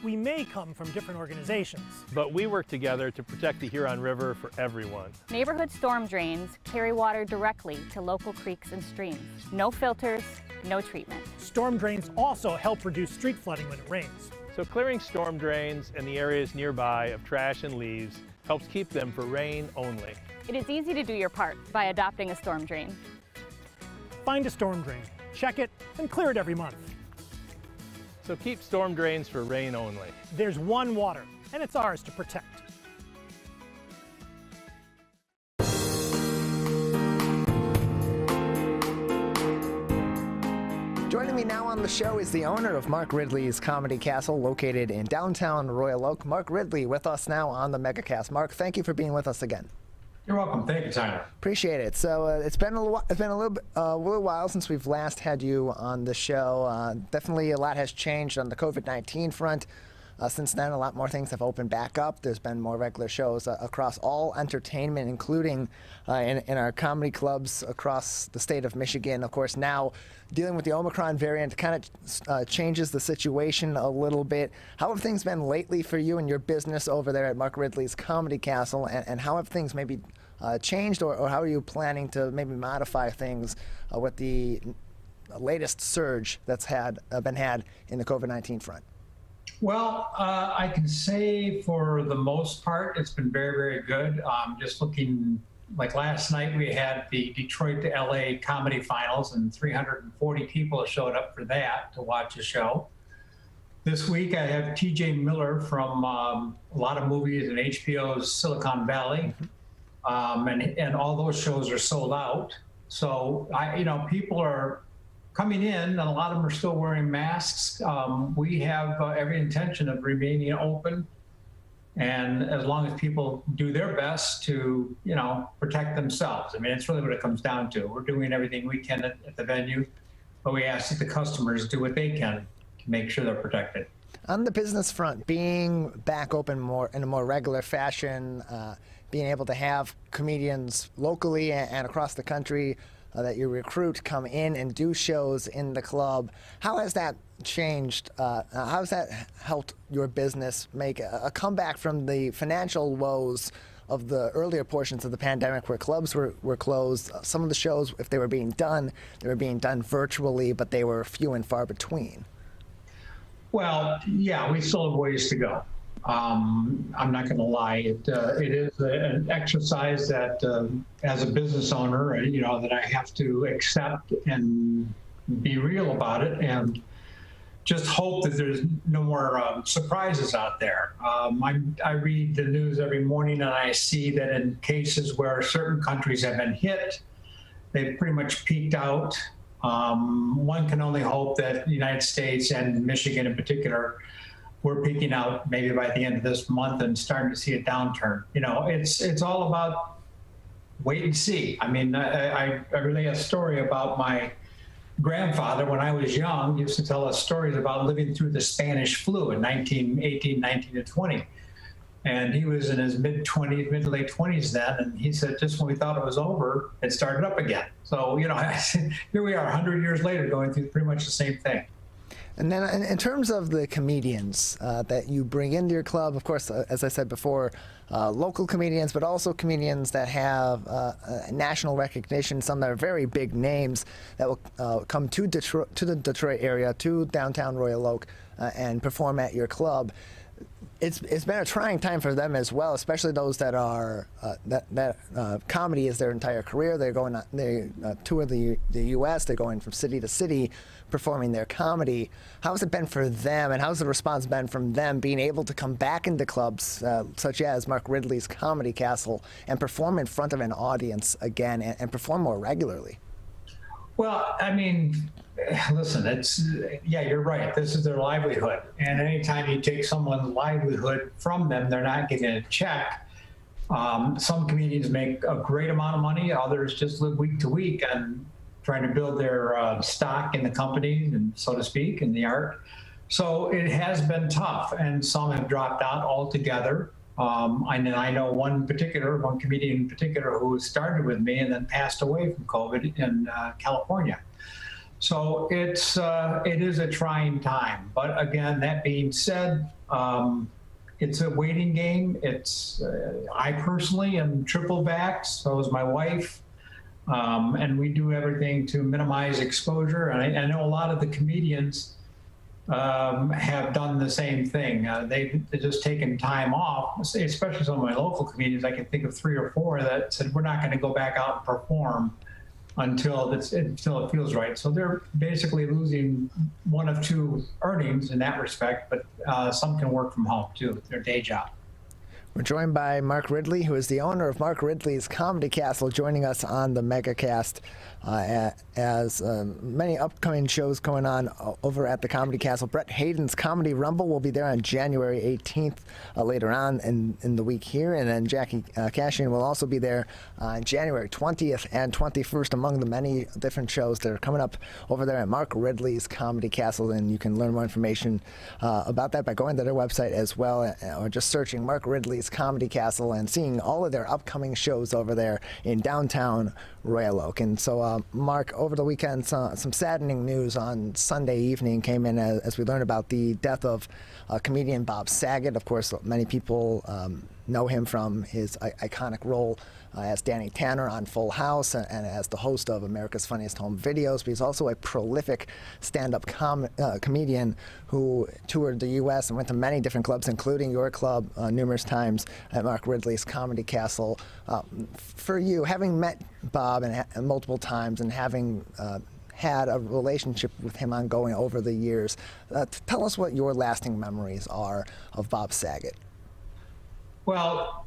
We may come from different organizations, but we work together to protect the Huron River for everyone. Neighborhood storm drains carry water directly to local creeks and streams. No filters, no treatment. Storm drains also help reduce street flooding when it rains. So clearing storm drains and the areas nearby of trash and leaves helps keep them for rain only. It is easy to do your part by adopting a storm drain. Find a storm drain, check it, and clear it every month. So keep storm drains for rain only. There's one water, and it's ours to protect. Joining me now on the show is the owner of Mark Ridley's Comedy Castle, located in downtown Royal Oak. Mark Ridley with us now on the Megacast. Mark, thank you for being with us again. You're welcome. Thank you, Tyler. Appreciate it. So it's been a little while since we've last had you on the show. Definitely a lot has changed on the COVID-19 front. Since then, a lot more things have opened back up. There's been more regular shows across all entertainment, including in our comedy clubs across the state of Michigan. Of course, now dealing with the Omicron variant kind of changes the situation a little bit. How have things been lately for you and your business over there at Mark Ridley's Comedy Castle, and how have things maybe changed, or how are you planning to maybe modify things with the latest surge that's been had in the COVID-19 front? Well, I can say for the most part, it's been very, very good. Just looking, like last night, we had the Detroit to LA comedy finals, and 340 people showed up for that to watch the show. This week, I have TJ Miller from a lot of movies in HBO's Silicon Valley, and all those shows are sold out. So, people are coming in, and a lot of them are still wearing masks. We have every intention of remaining open, and as long as people do their best to, protect themselves. I mean, it's really what it comes down to. We're doing everything we can at the venue, but we ask that the customers do what they can to make sure they're protected. On the business front, being back open in a more regular fashion, being able to have comedians locally and across the country that you recruit come in and do shows in the club. How has that changed? How has that helped your business make a comeback from the financial woes of the earlier portions of the pandemic where clubs were closed? Some of the shows, if they were being done, they were being done virtually, but they were few and far between. Well, yeah, we still have ways to go. I'm not going to lie. It is an exercise that, as a business owner, that I have to accept and be real about it, and just hope that there's no more surprises out there. I read the news every morning, and I see that in cases where certain countries have been hit, they've pretty much peaked out. One can only hope that the United States and Michigan in particular, we're peaking out maybe by the end of this month and starting to see a downturn. It's all about wait and see. I mean, I relay a story about my grandfather when I was young. Used to tell us stories about living through the Spanish flu in 1918, 1920. And he was in his mid to late 20s then, and he said just when we thought it was over, it started up again. So, here we are 100 years later going through pretty much the same thing. And then in terms of the comedians that you bring into your club, of course, as I said before, local comedians, but also comedians that have national recognition, some that are very big names that will come to the Detroit area, to downtown Royal Oak, and perform at your club. It's been a trying time for them as well, especially those that are comedy is their entire career. They're going they tour the U.S. They're going from city to city, performing their comedy. How's it been for them, and how's the response been from them being able to come back into clubs such as Mark Ridley's Comedy Castle and perform in front of an audience again and perform more regularly? Well, I mean, listen, yeah, you're right. This is their livelihood. And anytime you take someone's livelihood from them, they're not getting a check. Some comedians make a great amount of money. Others just live week to week and trying to build their stock in the company, and so to speak, in the art. So it has been tough, and some have dropped out altogether. I know one comedian in particular who started with me and then passed away from COVID in California. So it is a trying time. But again, that being said, it's a waiting game. I personally am triple vaxxed, so is my wife. And we do everything to minimize exposure. And I know a lot of the comedians have done the same thing. They've just taken time off, especially some of my local comedians. I can think of 3 or 4 that said, we're not going to go back out and perform until it feels right. So they're basically losing 1 of 2 earnings in that respect, but some can work from home too, their day job. We're joined by Mark Ridley, who is the owner of Mark Ridley's Comedy Castle, joining us on the Megacast as many upcoming shows going on over at the Comedy Castle. Brett Hayden's Comedy Rumble will be there on January 18th later on in the week here, and then Jackie Cashian will also be there on January 20th and 21st, among the many different shows that are coming up over there at Mark Ridley's Comedy Castle. And you can learn more information about that by going to their website as well, or just searching Mark Ridley's Comedy Castle and seeing all of their upcoming shows over there in downtown Royal Oak. And so, Mark, over the weekend, some saddening news on Sunday evening came in as we learned about the death of comedian Bob Saget. Of course, many people know him from his iconic role as Danny Tanner on Full House and as the host of America's Funniest Home Videos. But he's also a prolific stand-up comedian who toured the U.S. and went to many different clubs, including your club numerous times at Mark Ridley's Comedy Castle. For you, having met Bob and multiple times and having had a relationship with him ongoing over the years, tell us what your lasting memories are of Bob Saget. Well,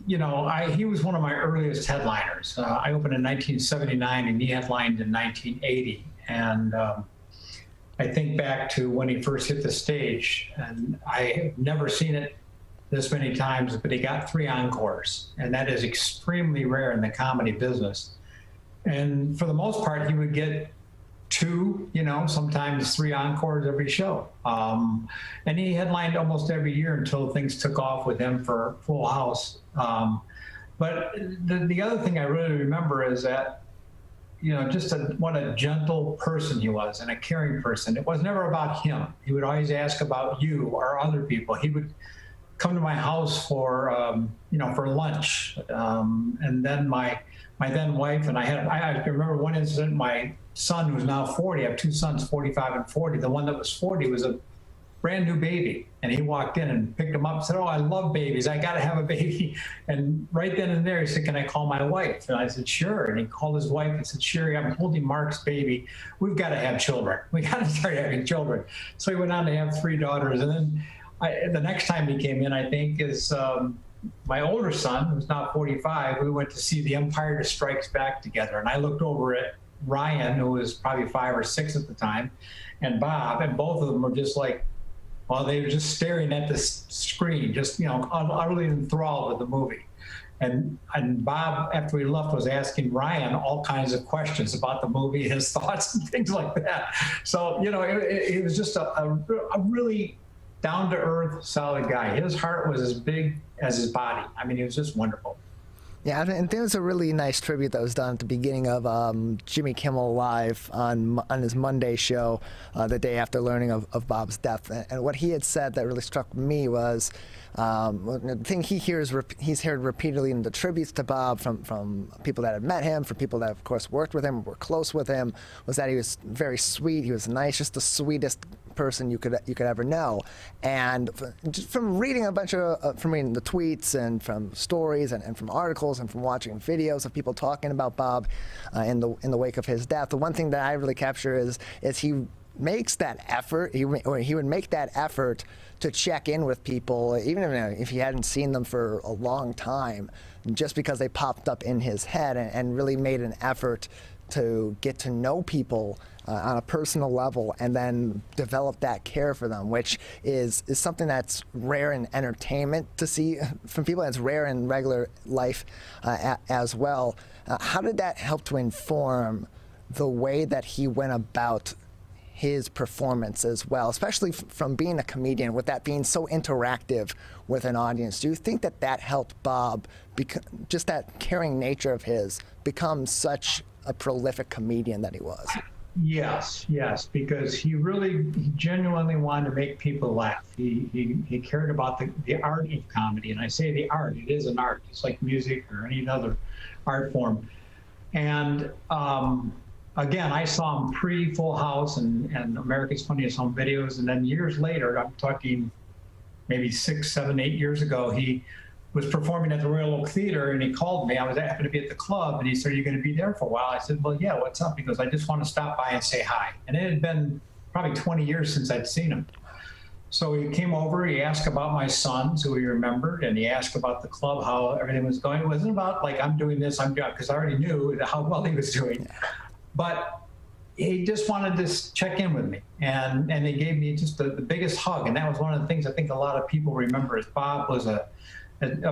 you know, he was one of my earliest headliners. I opened in 1979 and he headlined in 1980. And I think back to when he first hit the stage, and I have never seen it this many times, but he got 3 encores, and that is extremely rare in the comedy business. And for the most part, he would get 2, sometimes 3 encores every show. And he headlined almost every year until things took off with him for Full House. But the other thing I really remember is that, just what a gentle person he was and a caring person. It was never about him. He would always ask about you or other people. He would come to my house for lunch. And then my then wife and I remember one incident, my son, who's now 40, I have 2 sons, 45 and 40. The one that was 40 was a brand new baby. And he walked in and picked him up and said, "Oh, I love babies. I got to have a baby." And right then and there, he said, "Can I call my wife?" And I said, "Sure." And he called his wife and said, "Sherry, I'm holding Mark's baby. We've got to have children. We got to start having children." So he went on to have 3 daughters. And then the next time he came in, I think, is my older son, who's now 45, we went to see The Empire Strikes Back together. And I looked over at Ryan, who was probably 5 or 6 at the time, and Bob, and both of them were just like, well, they were just staring at the screen, just, utterly enthralled with the movie. And Bob, after we left, was asking Ryan all kinds of questions about the movie, his thoughts and things like that. So, it was just a really down-to-earth, solid guy. His heart was as big as his body. I mean, he was just wonderful. Yeah, and there was a really nice tribute that was done at the beginning of Jimmy Kimmel Live on his Monday show, the day after learning of Bob's death. And what he had said that really struck me was the thing he's heard repeatedly in the tributes to Bob from people that had met him, from people that, of course, worked with him, were close with him, was that he was very sweet, he was nice, just the sweetest person you could ever know. And just from reading a bunch of, from reading the tweets and from stories and from articles and from watching videos of people talking about Bob in the wake of his death, the one thing that I really capture is he makes that effort, he would make that effort to check in with people, even if he hadn't seen them for a long time, just because they popped up in his head, and really made an effort to get to know people on a personal level and then develop that care for them, which is something that's rare in entertainment to see from people, and it's rare in regular life as well. How did that help to inform the way that he went about his performance as well, especially from being a comedian, with that being so interactive with an audience? Do you think that that helped Bob, just that caring nature of his, become such a prolific comedian that he was? Yes, because he genuinely wanted to make people laugh. He cared about the art of comedy, and I say the art, it is an art. It's like music or any other art form. And again, I saw him pre-Full House and America's Funniest Home Videos, and then years later, I'm talking maybe 6, 7, 8 years ago, he was performing at the Royal Oak Theater, and he called me. I happened to be at the club, and he said, "Are you going to be there for a while?" I said, "Well, yeah, what's up?" He goes, "I just want to stop by and say hi." And it had been probably 20 years since I'd seen him. So he came over, he asked about my sons, who he remembered, and he asked about the club, how everything was going. It wasn't about, like, I'm doing this, because I already knew how well he was doing. But he just wanted to check in with me, and he gave me just the biggest hug. And that was one of the things I think a lot of people remember, is Bob was a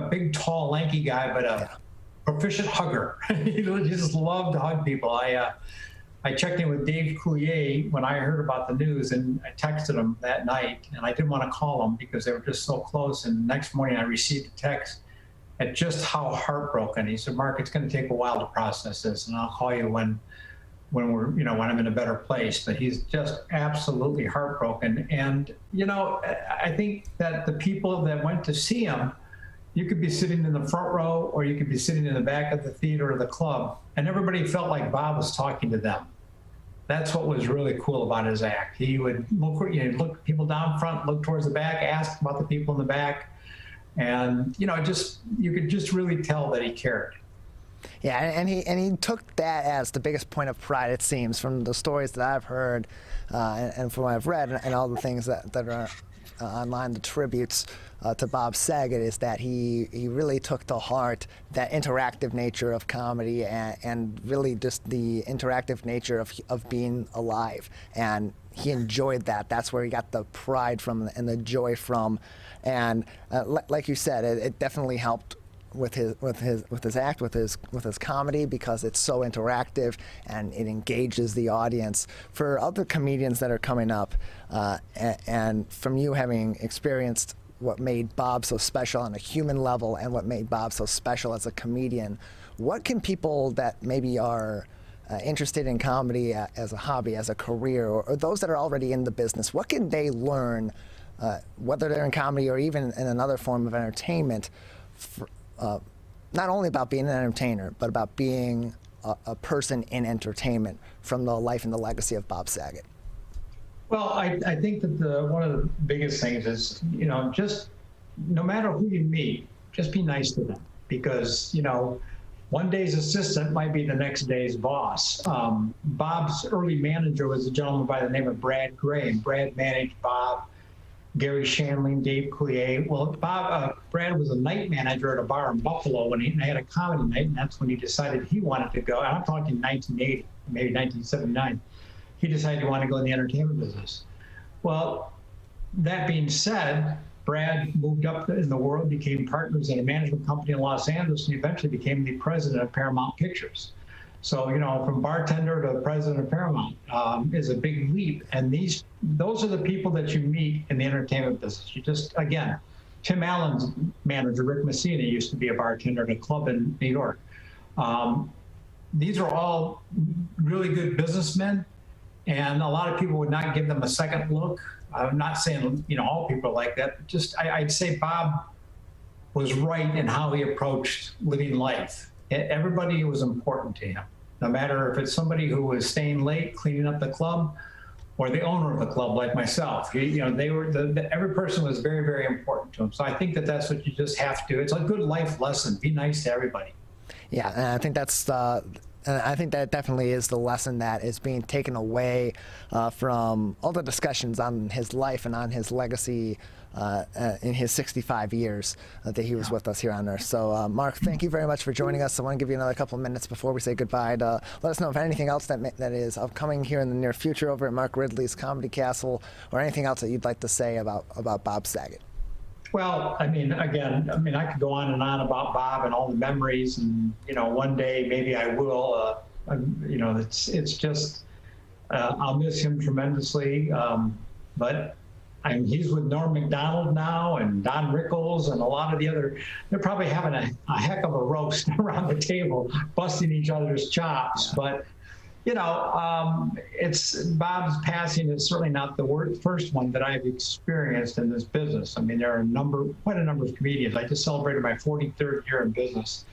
big, tall, lanky guy, but a proficient hugger. He just loved to hug people. I checked in with Dave Coulier when I heard about the news, and I texted him that night, and I didn't want to call him because they were just so close. And the next morning I received a text at just how heartbroken. He said, "Mark, it's going to take a while to process this, and I'll call you when I'm in a better place." But he's just absolutely heartbroken. And, I think that the people that went to see him, you could be sitting in the front row, or you could be sitting in the back of the theater or the club, and everybody felt like Bob was talking to them. That's what was really cool about his act. He would look people down front, look towards the back, ask about the people in the back. And, you could just really tell that he cared. Yeah, and he took that as the biggest point of pride, it seems, from the stories that I've heard and from what I've read, and all the things that are online, the tributes to Bob Saget, is that he really took to heart that interactive nature of comedy, and really just the interactive nature of being alive. And he enjoyed that. That's where he got the pride from and the joy from. And like you said, it definitely helped with his act, with his comedy, because it's so interactive and it engages the audience. For other comedians that are coming up, and from you having experienced what made Bob so special on a human level and what made Bob so special as a comedian, what can people that maybe are interested in comedy as a hobby, as a career, or those that are already in the business, what can they learn, whether they're in comedy or even in another form of entertainment, not only about being an entertainer, but about being a person in entertainment, from the life and the legacy of Bob Saget? Well, I think that one of the biggest things is, just no matter who you meet, just be nice to them, because, one day's assistant might be the next day's boss. Bob's early manager was a gentleman by the name of Brad Gray, and Brad managed Bob, Gary Shandling, Dave Coulier. Well, Brad was a night manager at a bar in Buffalo when they had a comedy night, and that's when he decided he wanted to go. And I'm talking 1980, maybe 1979. He decided he wanted to go in the entertainment business. Well, that being said, Brad moved up in the world, became partners in a management company in Los Angeles, and eventually became the president of Paramount Pictures. So, from bartender to president of Paramount is a big leap. And those are the people that you meet in the entertainment business. Again, Tim Allen's manager, Rick Messina, used to be a bartender at a club in New York. These are all really good businessmen, and a lot of people would not give them a second look. I'm not saying, all people are like that, but just I'd say Bob was right in how he approached living life. Everybody was important to him, no matter if it's somebody who was staying late, cleaning up the club, or the owner of the club, like myself. Every person was very, very important to him. So I think that that's what you just have to do. It's a good life lesson. Be nice to everybody. Yeah, and I think that's. I think that definitely is the lesson that is being taken away from all the discussions on his life and on his legacy in his 65 years that he was with us here on Earth. So, Mark, thank you very much for joining us. I want to give you another couple of minutes before we say goodbye to let us know if anything else that is upcoming here in the near future over at Mark Ridley's Comedy Castle, or anything else that you'd like to say about Bob Saget. Well, I mean, again, I could go on and on about Bob and all the memories, and one day maybe I will. It's just I'll miss him tremendously. But he's with Norm Macdonald now, and Don Rickles, and a lot of the other. They're probably having a heck of a roast around the table, busting each other's chops. But it's Bob's passing is certainly not the first one that I've experienced in this business. I mean, there are quite a number of comedians. I just celebrated my 43rd year in business.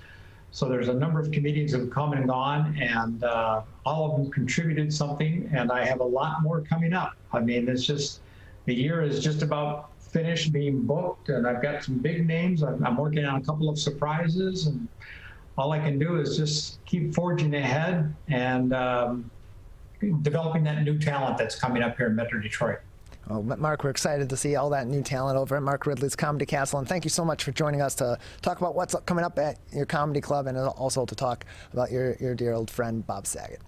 So there's a number of comedians that have come and gone, and all of them contributed something, and I have a lot more coming up. I mean, it's just, the year is just about finished being booked, and I've got some big names. I'm working on a couple of surprises, and all I can do is just keep forging ahead and developing that new talent that's coming up here in Metro Detroit. Well, Mark, we're excited to see all that new talent over at Mark Ridley's Comedy Castle, and thank you so much for joining us to talk about what's coming up at your comedy club, and also to talk about your dear old friend, Bob Saget.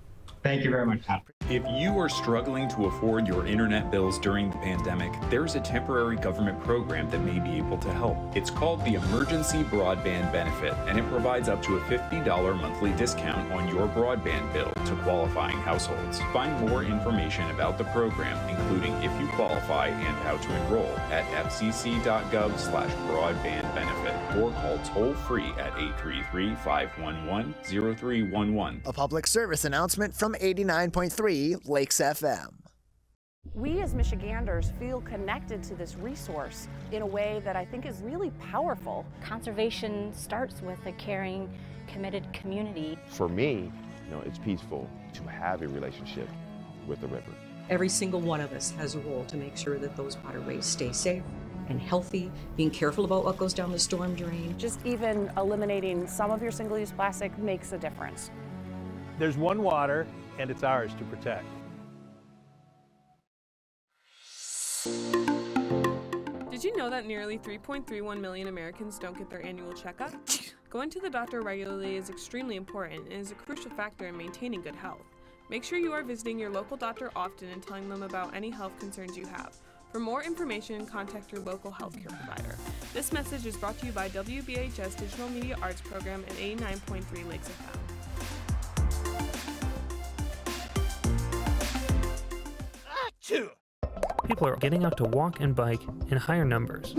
Thank you very much, Todd. If you are struggling to afford your internet bills during the pandemic, there's a temporary government program that may be able to help. It's called the Emergency Broadband Benefit, and it provides up to a $50 monthly discount on your broadband bill to qualifying households. Find more information about the program, including if you qualify and how to enroll, at fcc.gov/broadbandbenefit, or call toll-free at 833-511-0311. A public service announcement from 89.3 Lakes FM. We as Michiganders feel connected to this resource in a way that I think is really powerful. Conservation starts with a caring, committed community. For me, it's peaceful to have a relationship with the river. Every single one of us has a role to make sure that those waterways stay safe and healthy, being careful about what goes down the storm drain. Just even eliminating some of your single-use plastic makes a difference. There's one water, and it's ours to protect. Did you know that nearly 3.31 million Americans don't get their annual checkup? Going to the doctor regularly is extremely important and is a crucial factor in maintaining good health. Make sure you are visiting your local doctor often and telling them about any health concerns you have. For more information, contact your local healthcare provider. This message is brought to you by WBHS Digital Media Arts Program and 89.3 Lakes FM. People are getting out to walk and bike in higher numbers.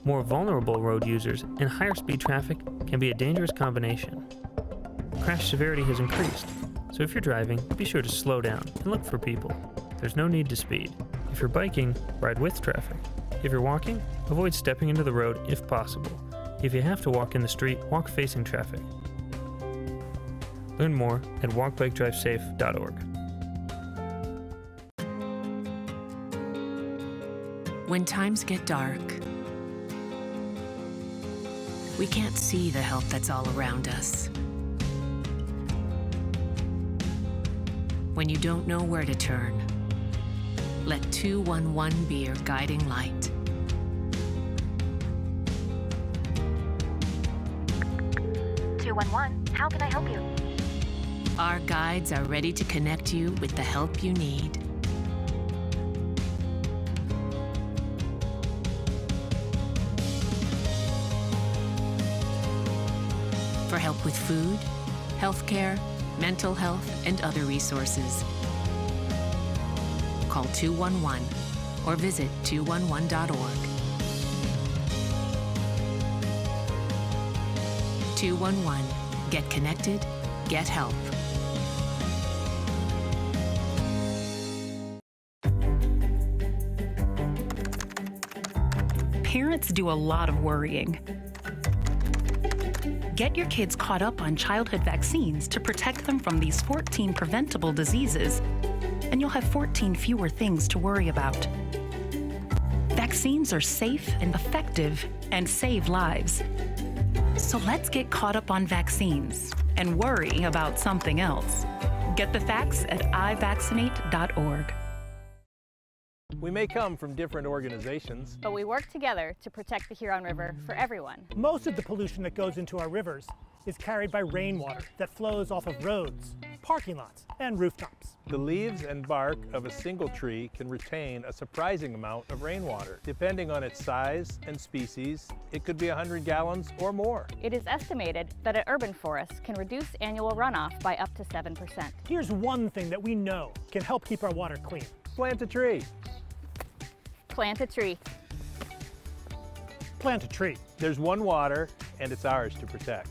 More vulnerable road users and higher speed traffic can be a dangerous combination. Crash severity has increased, so if you're driving, be sure to slow down and look for people. There's no need to speed. If you're biking, ride with traffic. If you're walking, avoid stepping into the road if possible. If you have to walk in the street, walk facing traffic. Learn more at walkbikedrivesafe.org. When times get dark, we can't see the help that's all around us. When you don't know where to turn, let 211 be your guiding light. How can I help you? Our guides are ready to connect you with the help you need. For help with food, healthcare, mental health, and other resources, call 211 or visit 211.org. 211. Get connected, get help. Parents do a lot of worrying. Get your kids caught up on childhood vaccines to protect them from these 14 preventable diseases, and you'll have 14 fewer things to worry about. Vaccines are safe and effective and save lives. So let's get caught up on vaccines and worry about something else. Get the facts at ivaccinate.org. We may come from different organizations, but we work together to protect the Huron River for everyone. Most of the pollution that goes into our rivers is carried by rainwater that flows off of roads, parking lots, and rooftops. The leaves and bark of a single tree can retain a surprising amount of rainwater. Depending on its size and species, it could be 100 gallons or more. It is estimated that an urban forest can reduce annual runoff by up to 7%. Here's one thing that we know can help keep our water clean. Plant a tree. Plant a tree. Plant a tree. There's one water, and it's ours to protect.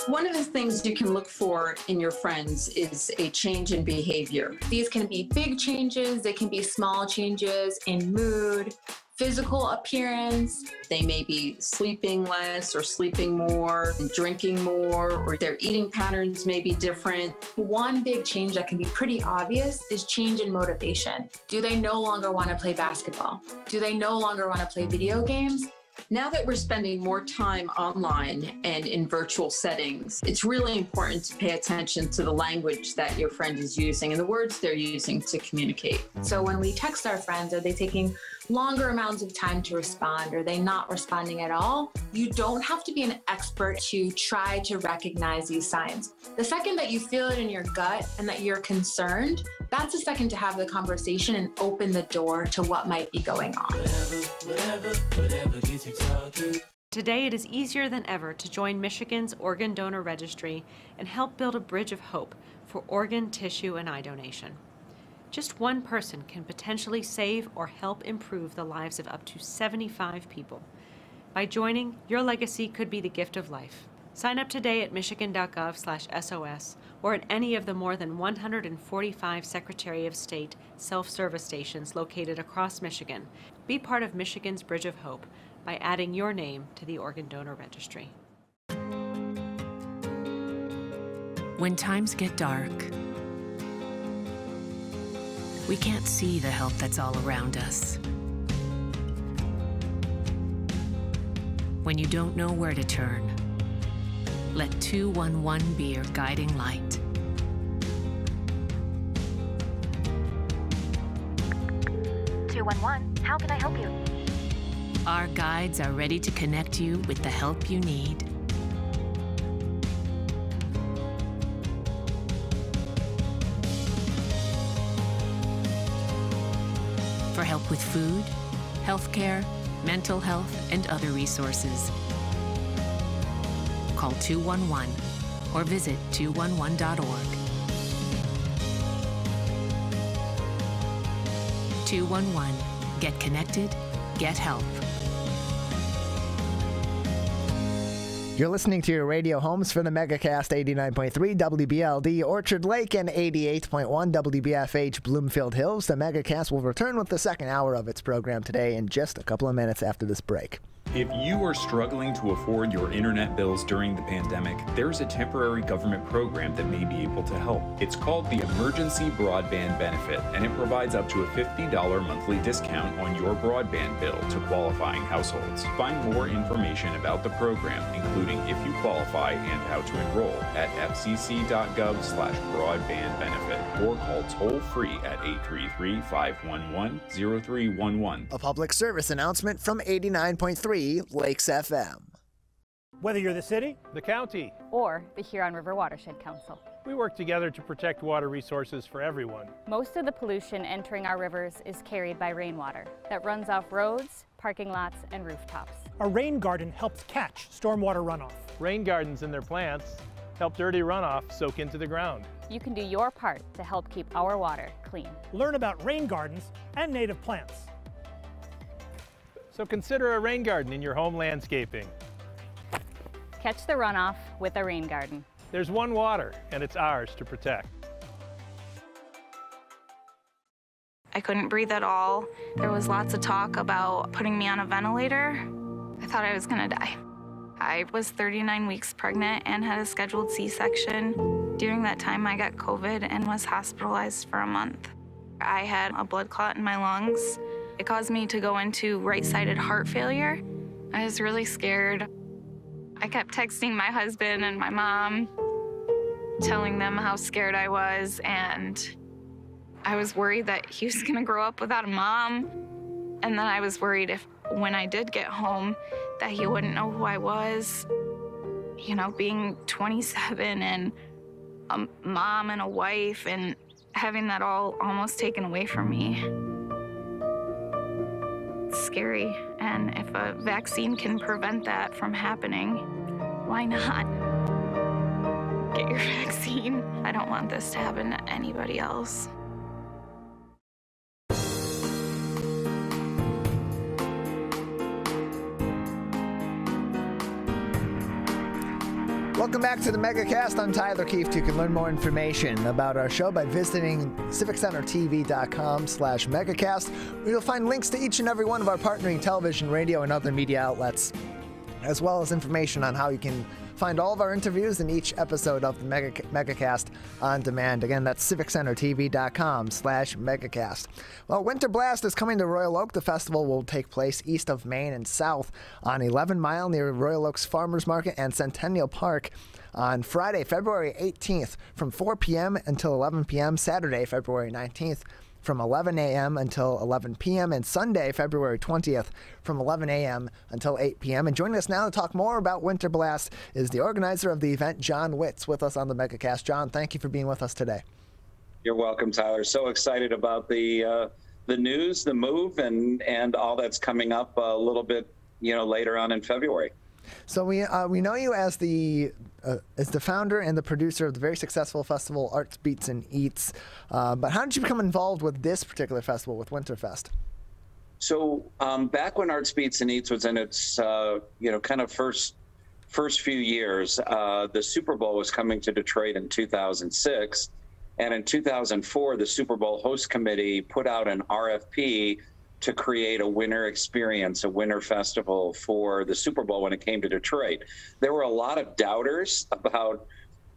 One of the things you can look for in your friends is a change in behavior. These can be big changes, they can be small changes in mood, physical appearance. They may be sleeping less or sleeping more, drinking more, or their eating patterns may be different. One big change that can be pretty obvious is change in motivation. Do they no longer want to play basketball? Do they no longer want to play video games? Now that we're spending more time online and in virtual settings, it's really important to pay attention to the language that your friend is using and the words they're using to communicate. So when we text our friends, are they taking longer amounts of time to respond? Are they not responding at all? You don't have to be an expert to try to recognize these signs. The second that you feel it in your gut and that you're concerned, that's the second to have the conversation and open the door to what might be going on. Today, it is easier than ever to join Michigan's Organ Donor Registry and help build a bridge of hope for organ, tissue, and eye donation. Just one person can potentially save or help improve the lives of up to 75 people. By joining, your legacy could be the gift of life. Sign up today at michigan.gov/SOS or at any of the more than 145 Secretary of State self-service stations located across Michigan. Be part of Michigan's Bridge of Hope by adding your name to the Organ Donor Registry. When times get dark, we can't see the help that's all around us. When you don't know where to turn, let 211 be your guiding light. How can I help you? Our guides are ready to connect you with the help you need. For help with food, healthcare, mental health, and other resources. Call 211 or visit 211.org. 211. Get connected, get help. You're listening to your radio homes for the Megacast 89.3 WBLD Orchard Lake and 88.1 WBFH Bloomfield Hills. The Megacast will return with the second hour of its program today in just a couple of minutes after this break. If you are struggling to afford your internet bills during the pandemic, there's a temporary government program that may be able to help. It's called the Emergency Broadband Benefit, and it provides up to a $50 monthly discount on your broadband bill to qualifying households. Find more information about the program, including if you qualify and how to enroll, at fcc.gov/broadbandbenefit or call toll-free at 833-511-0311. A public service announcement from 89.3 Lakes FM. Whether you're the city, the county, or the Huron River Watershed Council, we work together to protect water resources for everyone. Most of the pollution entering our rivers is carried by rainwater that runs off roads, parking lots, and rooftops. A rain garden helps catch stormwater runoff. Rain gardens and their plants help dirty runoff soak into the ground. You can do your part to help keep our water clean. Learn about rain gardens and native plants. So consider a rain garden in your home landscaping. Catch the runoff with a rain garden. There's one water, and it's ours to protect. I I couldn't breathe at all. There was lots of talk about putting me on a ventilator. I thought I was gonna die. I was 39 weeks pregnant and had a scheduled C-section. During that time, I got COVID and was hospitalized for a month. I had a blood clot in my lungs. It caused me to go into right-sided heart failure. I was really scared. I kept texting my husband and my mom, telling them how scared I was, and I was worried that he was gonna grow up without a mom. And then I was worried if, when I did get home, that he wouldn't know who I was. You know, being 27 and a mom and a wife and having that all almost taken away from me. It's scary, and if a vaccine can prevent that from happening, why not? Get your vaccine. I don't want this to happen to anybody else. Welcome back to the Megacast. I'm Tyler Keefe. You can learn more information about our show by visiting civiccentertv.com/megacast, where you'll find links to each and every one of our partnering television, radio, and other media outlets, as well as information on how you can find all of our interviews in each episode of the Megacast on demand. Again, that's civiccentertv.com/megacast. Well, Winter Blast is coming to Royal Oak. The festival will take place east of Main and south on 11 Mile near Royal Oaks Farmers Market and Centennial Park on Friday, February 18th from 4 p.m. until 11 p.m., Saturday, February 19th from 11 a.m. until 11 p.m., and Sunday, February 20th, from 11 a.m. until 8 p.m. And joining us now to talk more about Winter Blast is the organizer of the event, Jon Witz, with us on the Megacast. Jon, thank you for being with us today. You're welcome, Tyler. So excited about the news, the move, and all that's coming up a little bit, later on in February. So we know you as the founder and the producer of the very successful festival Arts, Beats, and Eats. But how did you become involved with this particular festival, with Winterfest? So back when Arts, Beats, and Eats was in its kind of first few years, the Super Bowl was coming to Detroit in 2006, and in 2004, the Super Bowl host committee put out an RFP to create a winter experience, a winter festival for the Super Bowl when it came to Detroit. There were a lot of doubters about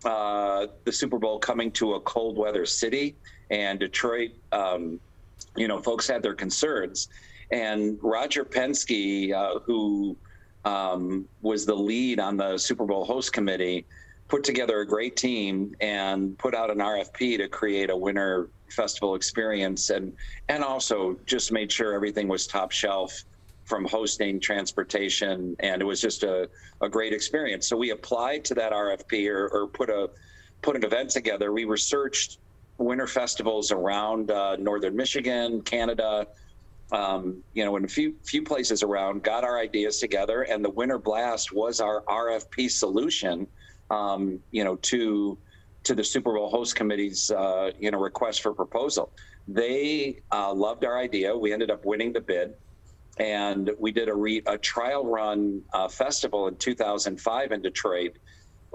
the Super Bowl coming to a cold weather city, and Detroit, folks had their concerns. And Roger Penske, who was the lead on the Super Bowl host committee, put together a great team and put out an RFP to create a winter festival experience, and also just made sure everything was top shelf, from hosting, transportation, and it was just a great experience. So we applied to that RFP or put an event together. We researched winter festivals around northern Michigan, Canada, in a few places around, got our ideas together, and the Winter Blast was our RFP solution to the Super Bowl host committee's, request for proposal. They loved our idea. We ended up winning the bid, and we did a trial run festival in 2005 in Detroit.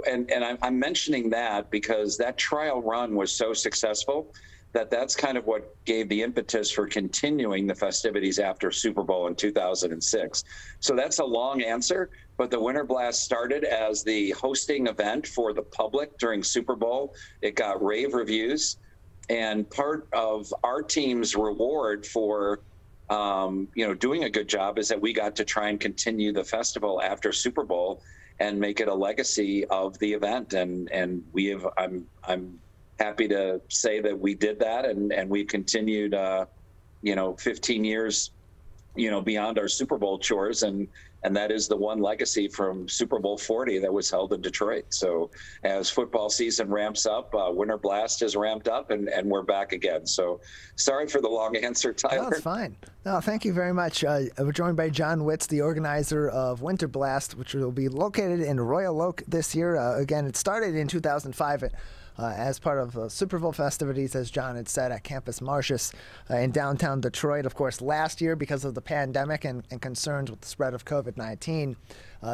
And I'm mentioning that because that trial run was so successful that's kind of what gave the impetus for continuing the festivities after Super Bowl in 2006. So that's a long answer, but the Winter Blast started as the hosting event for the public during Super Bowl. It got rave reviews, and part of our team's reward for doing a good job is that we got to try and continue the festival after Super Bowl and make it a legacy of the event. And we have, I'm happy to say that we did that, and we continued, 15 years, beyond our Super Bowl chores, and that is the one legacy from Super Bowl 40 that was held in Detroit. So as football season ramps up, Winter Blast is ramped up, and we're back again. So sorry for the long answer, Tyler. No, it's fine. No, thank you very much. We're joined by Jon Witz, the organizer of Winter Blast, which will be located in Royal Oak this year. Again, it started in 2005 as part of Super Bowl festivities, as Jon had said, at Campus Martius in downtown Detroit. Of course, last year, because of the pandemic and concerns with the spread of COVID-19,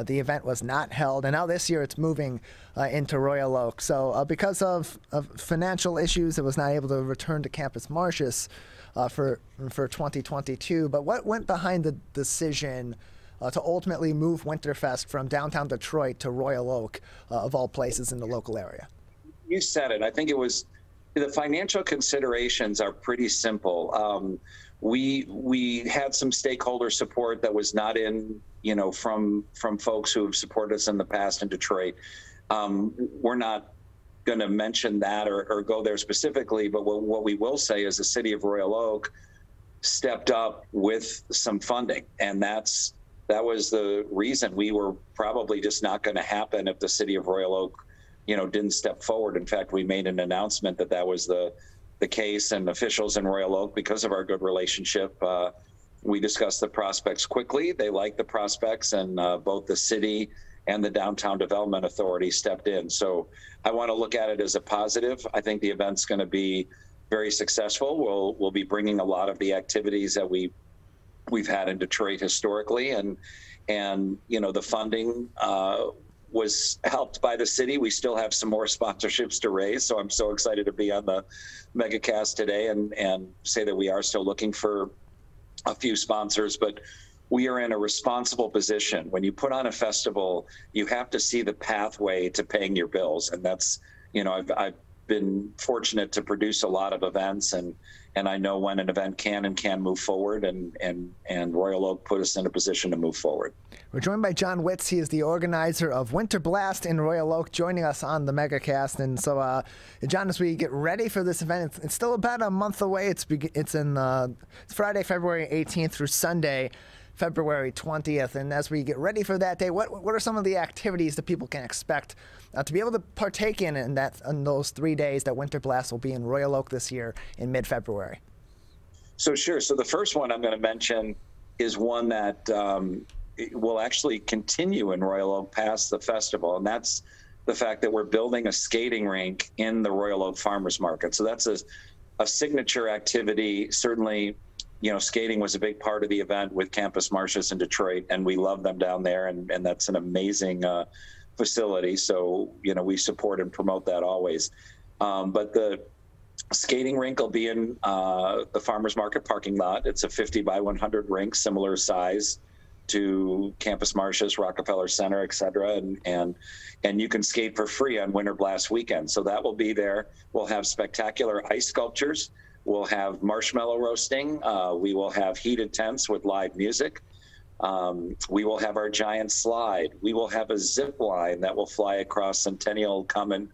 the event was not held. And now this year it's moving into Royal Oak. So because of financial issues, it was not able to return to Campus Martius. for 2022. But what went behind the decision to ultimately move Winterfest from downtown Detroit to Royal Oak, of all places in the local area? You said it. I think it was the financial considerations are pretty simple. We had some stakeholder support that was not in, from folks who have supported us in the past in Detroit. We're not going to mention that or go there specifically, but what we will say is the city of Royal Oak stepped up with some funding, and that was the reason. We were probably just not going to happen if the city of Royal Oak, didn't step forward. In fact, we made an announcement that was the case, and officials in Royal Oak, because of our good relationship, we discussed the prospects quickly. They liked the prospects, and both the city and the Downtown Development Authority stepped in. So I want to look at it as a positive. I think the event's going to be very successful. We'll be bringing a lot of the activities that we've had in Detroit historically, and the funding was helped by the city. We still have some more sponsorships to raise, so I'm so excited to be on the Megacast today and say that we are still looking for a few sponsors, but we are in a responsible position. When you put on a festival, you have to see the pathway to paying your bills, and that's, I've been fortunate to produce a lot of events, and I know when an event can move forward, and Royal Oak put us in a position to move forward. We're joined by Jon Witz. He is the organizer of Winter Blast in Royal Oak, joining us on the Megacast. And so, Jon, as we get ready for this event, it's still about a month away. It's Friday, February 18th through Sunday, February 20th. And as we get ready for that day, what are some of the activities that people can expect to be able to partake in those 3 days that Winter Blast will be in Royal Oak this year in mid-February? So sure. So the first one I'm going to mention is one that will actually continue in Royal Oak past the festival, and that's the fact that we're building a skating rink in the Royal Oak Farmers Market. So that's a signature activity. Certainly, skating was a big part of the event with Campus Martius in Detroit, and we love them down there, and that's an amazing facility. So, we support and promote that always. But the skating rink will be in the Farmers Market parking lot. It's a 50 by 100 rink, similar size to Campus Martius, Rockefeller Center, et cetera. And you can skate for free on Winter Blast weekend. So that will be there. We'll have spectacular ice sculptures. We'll have marshmallow roasting. We will have heated tents with live music. We will have our giant slide. We will have a zip line that will fly across Centennial Common,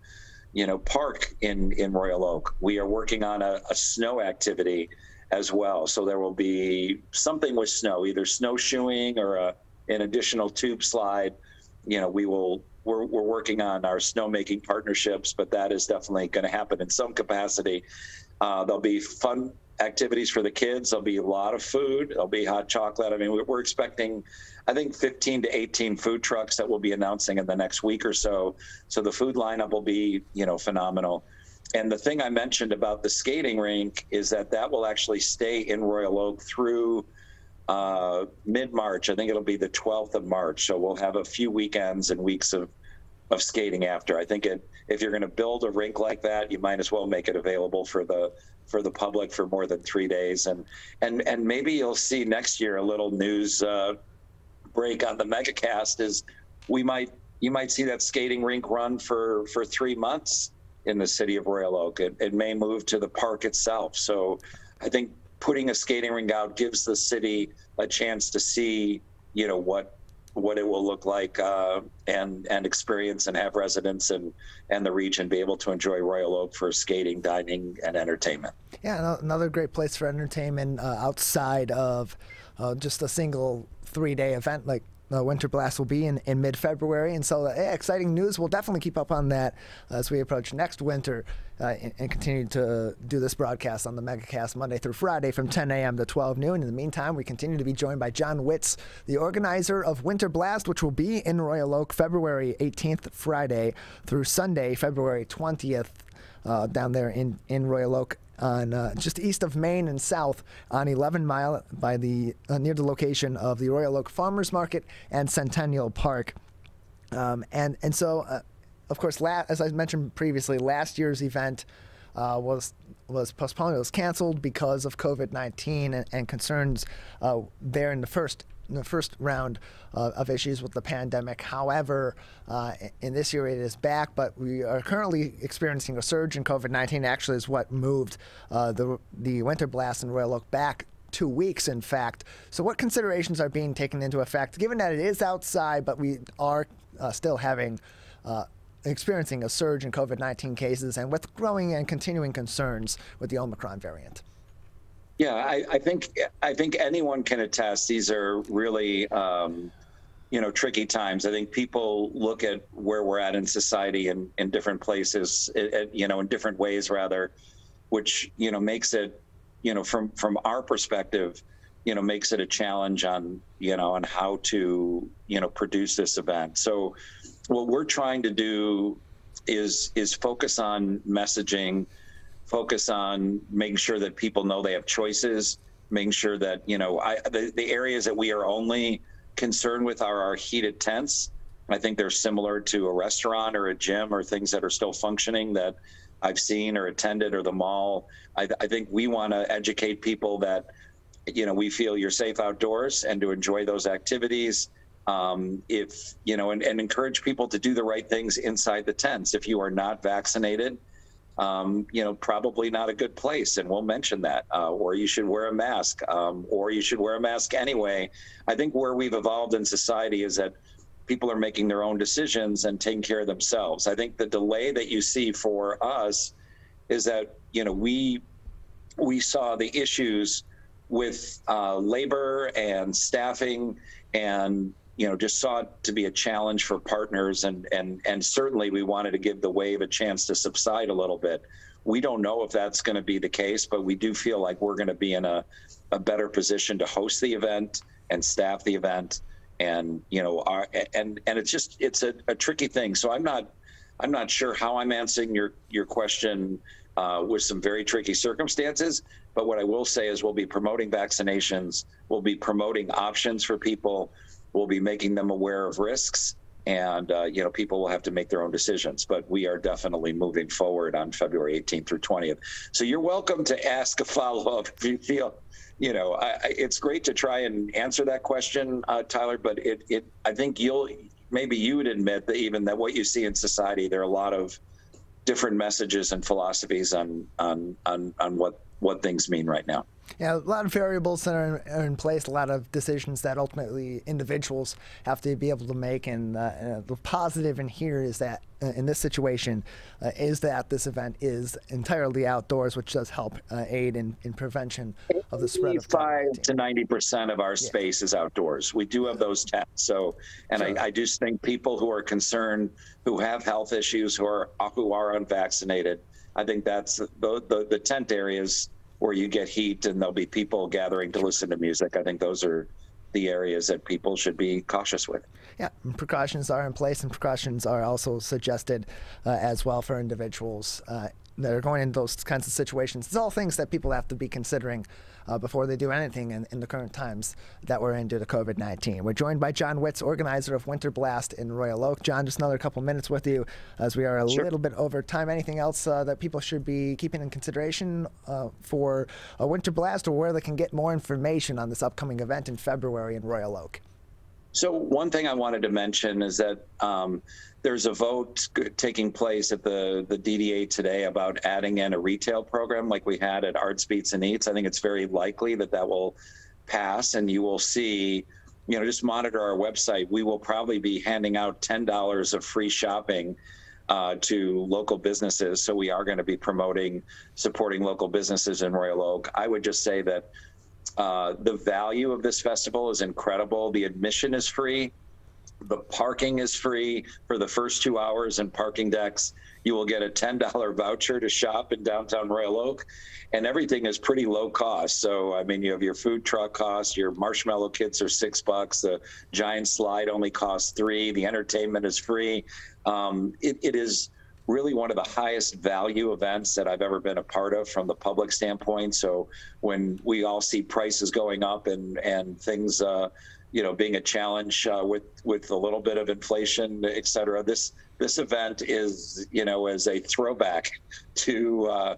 Park in Royal Oak. We are working on a snow activity as well. So there will be something with snow, either snowshoeing or an additional tube slide. We're working on our snowmaking partnerships, but that is definitely going to happen in some capacity. There'll be fun activities for the kids. There'll be a lot of food. There'll be hot chocolate. I mean, we're expecting, I think, 15 to 18 food trucks that we'll be announcing in the next week or so. So the food lineup will be, phenomenal. And the thing I mentioned about the skating rink is that will actually stay in Royal Oak through mid-March. I think it'll be the 12th of March. So we'll have a few weekends and weeks of skating after. I think if you're going to build a rink like that, you might as well make it available for the public for more than 3 days. And maybe you'll see next year a little news break on the Megacast is you might see that skating rink run for 3 months in the city of Royal Oak. It may move to the park itself. So I think putting a skating rink out gives the city a chance to see, what it will look like and experience, and have residents and the region be able to enjoy Royal Oak for skating, dining, and entertainment. Yeah, another great place for entertainment outside of just a single 3-day event like Winter Blast will be in mid-February. And so exciting news. We'll definitely keep up on that as we approach next winter and continue to do this broadcast on the Megacast Monday through Friday from 10 a.m. to 12 noon. In the meantime, we continue to be joined by Jon Witz, the organizer of Winter Blast, which will be in Royal Oak February 18th, Friday, through Sunday, February 20th, down there in Royal Oak, on just east of Main and south on 11 Mile by near the location of the Royal Oak Farmers Market and Centennial Park. And so, of course, as I mentioned previously, last year's event was postponed. It was canceled because of COVID-19 and concerns there in the first round of issues with the pandemic. However, in this year it is back, but we are currently experiencing a surge in COVID-19. Actually, is what moved the winter blast in Royal Oak back 2 weeks, in fact. So what considerations are being taken into effect, given that it is outside, but we are still experiencing a surge in COVID-19 cases and with growing and continuing concerns with the Omicron variant? Yeah, I think anyone can attest these are really, tricky times. I think people look at where we're at in society in different places, in different ways rather, which, makes it, from our perspective, makes it a challenge on how to, produce this event. So what we're trying to do is focus on messaging, focus on making sure that people know they have choices, making sure that, the areas that we are only concerned with are our heated tents. I think they're similar to a restaurant or a gym or things that are still functioning that I've seen or attended, or the mall. I think we want to educate people that, we feel you're safe outdoors and to enjoy those activities. And encourage people to do the right things inside the tents. If you are not vaccinated, probably not a good place, and we'll mention that, or you should wear a mask, or you should wear a mask anyway. I think where we've evolved in society is that people are making their own decisions and taking care of themselves. I think the delay that you see for us is that, we saw the issues with labor and staffing and, just saw it to be a challenge for partners. And certainly we wanted to give the wave a chance to subside a little bit. We don't know if that's going to be the case, but we do feel like we're going to be in a better position to host the event and staff the event. And, it's a tricky thing. So I'm not sure how I'm answering your question with some very tricky circumstances. But what I will say is we'll be promoting vaccinations. We'll be promoting options for people. We'll be making them aware of risks, and people will have to make their own decisions. But we are definitely moving forward on February 18th through 20th. So you're welcome to ask a follow-up if you feel, it's great to try and answer that question, Tyler. But I think maybe you would admit that even that what you see in society, there are a lot of different messages and philosophies on what things mean right now. Yeah, a lot of variables that are in place, a lot of decisions that ultimately individuals have to be able to make. And the positive in here is that in this situation is that this event is entirely outdoors, which does help aid in prevention of the spread of COVID-19. 85 to 90% of our space is outdoors. We do have those tents. So, and sure. I just think people who are concerned, who have health issues, who are unvaccinated, I think that's the tent areas where you get heat and there'll be people gathering to listen to music. I think those are the areas that people should be cautious with. Yeah, precautions are in place, and precautions are also suggested as well for individuals that are going into those kinds of situations. It's all things that people have to be considering before they do anything in the current times that we're in due to COVID-19. We're joined by Jon Witz, organizer of Winter Blast in Royal Oak. John, just another couple minutes with you as we are a little bit over time. Anything else that people should be keeping in consideration for a Winter Blast, or where they can get more information on this upcoming event in February in Royal Oak? So one thing I wanted to mention is that there's a vote taking place at the DDA today about adding in a retail program like we had at Arts, Beats, and Eats. I think it's very likely that will pass, and you will see, just monitor our website. We will probably be handing out $10 of free shopping to local businesses. So we are going to be supporting local businesses in Royal Oak. I would just say that the value of this festival is incredible. The admission is free. The parking is free for the first 2 hours in parking decks. You will get a $10 voucher to shop in downtown Royal Oak, and everything is pretty low cost. So, I mean, you have your food truck costs, your marshmallow kits are $6. The giant slide only costs $3. The entertainment is free. It is really one of the highest value events that I've ever been a part of from the public standpoint. So when we all see prices going up and things, being a challenge with a little bit of inflation, et cetera. This event is, as a throwback to,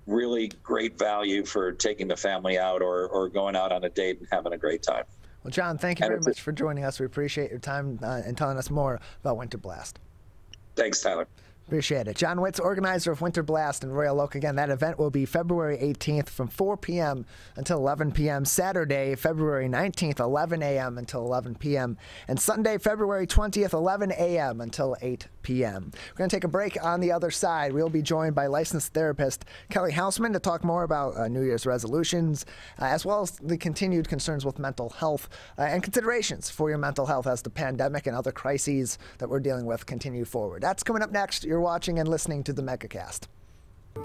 really great value for taking the family out or going out on a date and having a great time. Well, Jon, thank you very much for joining us. We appreciate your time and telling us more about Winter Blast. Thanks, Tyler. Appreciate it. Jon Witz, organizer of Winter Blast in Royal Oak. Again, that event will be February 18th from 4 p.m. until 11 p.m. Saturday, February 19th, 11 a.m. until 11 p.m. And Sunday, February 20th, 11 a.m. until 8 p.m. We're going to take a break. On the other side, we'll be joined by licensed therapist Kelly Houseman to talk more about New Year's resolutions, as well as the continued concerns with mental health and considerations for your mental health as the pandemic and other crises that we're dealing with continue forward. That's coming up next. You're watching and listening to the Megacast.